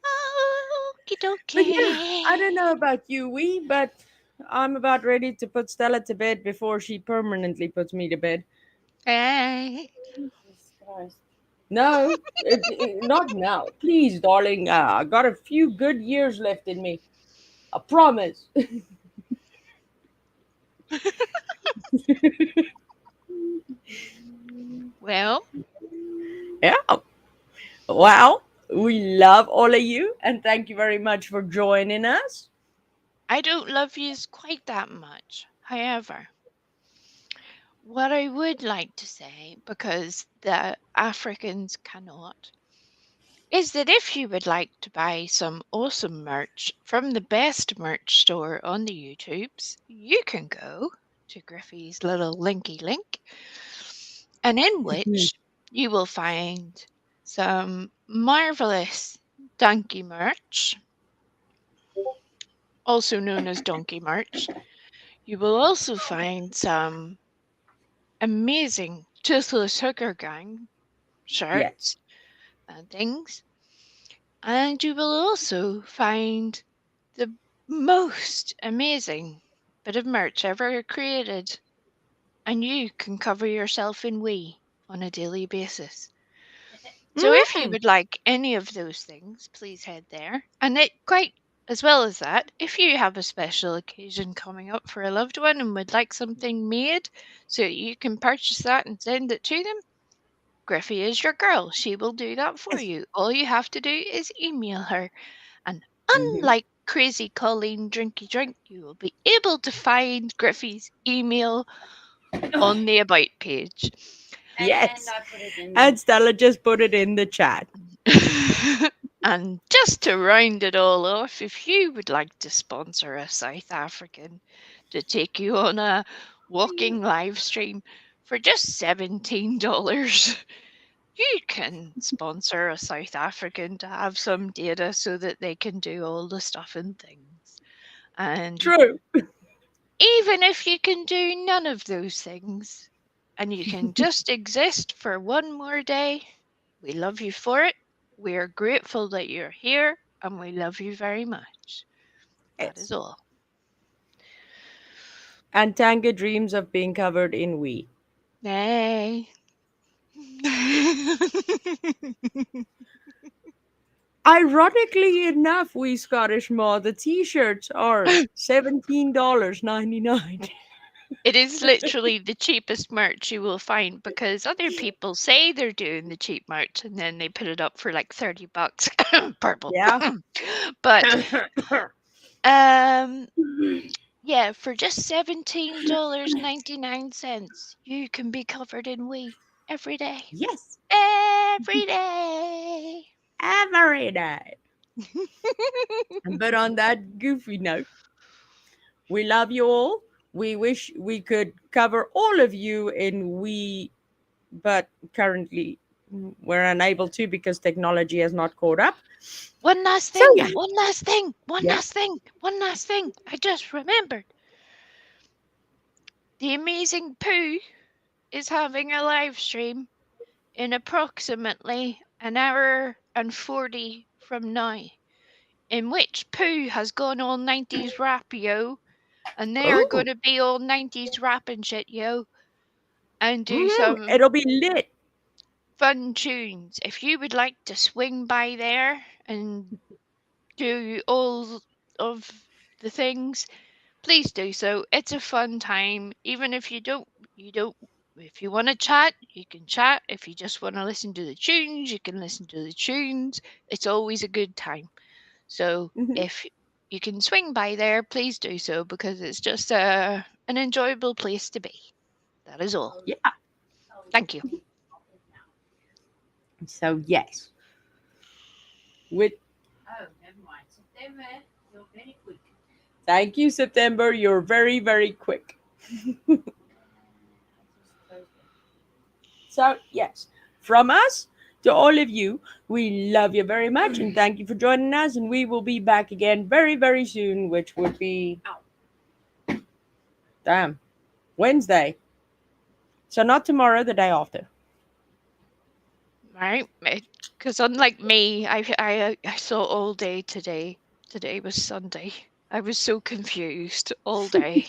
Okie But dokie. yeah, I don't know about you, Wee, but I'm about ready to put Stella to bed before she permanently puts me to bed. Hey. Jesus Christ. No, not now. Please, darling. I got a few good years left in me. I promise. Well, Yeah. Well, we love all of you, and thank you very much for joining us. I don't love yous quite that much. However, what I would like to say, because the Africans cannot, is that if you would like to buy some awesome merch from the best merch store on the YouTubes, you can go to Griffey's little linky link, and in which you will find some marvelous donkey merch, also known as donkey merch. You will also find some amazing Toothless Hooker Gang shirts and things. And you will also find the most amazing bit of merch ever created. And you can cover yourself in wee on a daily basis. So if you would like any of those things, please head there. And it quite as well as that, if you have a special occasion coming up for a loved one and would like something made so you can purchase that and send it to them, Griffey is your girl. She will do that for Yes. you. All you have to do is email her. And Mhm. unlike crazy Colleen Drinky Drink, you will be able to find Griffey's email on the About page. And Yes. I put it in. And Stella just put it in the chat. And just to round it all off, if you would like to sponsor a South African to take you on a walking live stream for just $17, you can sponsor a South African to have some data so that they can do all the stuff and things. And True. even if you can do none of those things and you can just exist for one more day, we love you for it. We are grateful that you're here and we love you very much. That is Yes. all. And Tanga dreams of being covered in we. Nay. Ironically enough, we Scottish Ma, the t-shirts are $17.99. It is literally the cheapest merch you will find because other people say they're doing the cheap merch and then they put it up for like $30. Purple. Yeah. But yeah, for just $17.99, you can be covered in we every day. Yes. Every day. Every day. But on that goofy note, we love you all. We wish we could cover all of you in we, but currently we're unable to because technology has not caught up. One last So thing. yeah. One last thing. One Yeah. last thing. One last thing. I just remembered. The Amazing Pooh is having a live stream in approximately an hour and 40 from now, in which Pooh has gone all 90s rap, yo, and they are going Ooh. to be all 90s rap and shit, yo, and do some It'll be lit. fun tunes. If you would like to swing by there and do all of the things, please do so. It's a fun time. Even if you don't, if you want to chat, you can chat. If you just want to listen to the tunes, you can listen to the tunes. It's always a good time. So Mhm. if you can swing by there, please do so because it's just an enjoyable place to be. That is all. Yeah. Thank you. So yes. With Oh, never mind. September, you're very quick. thank you, September. You're very, very quick. So yes, from us to all of you, we love you very much and thank you for joining us. And we will be back again very, very soon, which would be Wednesday. So not tomorrow, the day after. Right? Because unlike me, I saw all day today. Today was Sunday. I was so confused all day.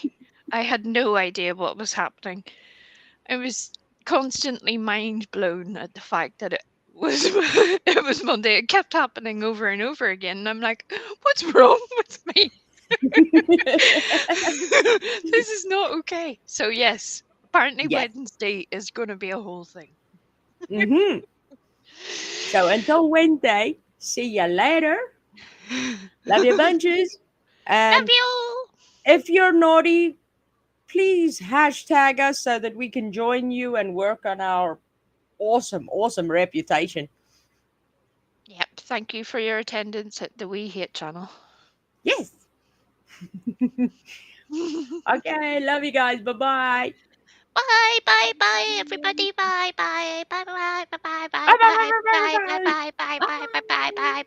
I had no idea what was happening. I was constantly mind blown at the fact that it was it was Monday. It kept happening over and over again. And I'm like, what's wrong with me? This is not okay. So yes, apparently Yes. Wednesday is going to be a whole thing. Mm-hmm. So until Wednesday, see you later. Love you bunches. And Love you. if you're naughty, please hashtag us so that we can join you and work on our awesome, awesome reputation. Yep. Thank you for your attendance at the We Hate channel. Yes. Okay, love you guys. Bye-bye. Bye, bye, bye, everybody. Bye, bye, bye, bye, bye, bye, bye, Bye, bye, bye, bye, bye, bye, bye, bye, bye, bye, bye, bye, bye, bye.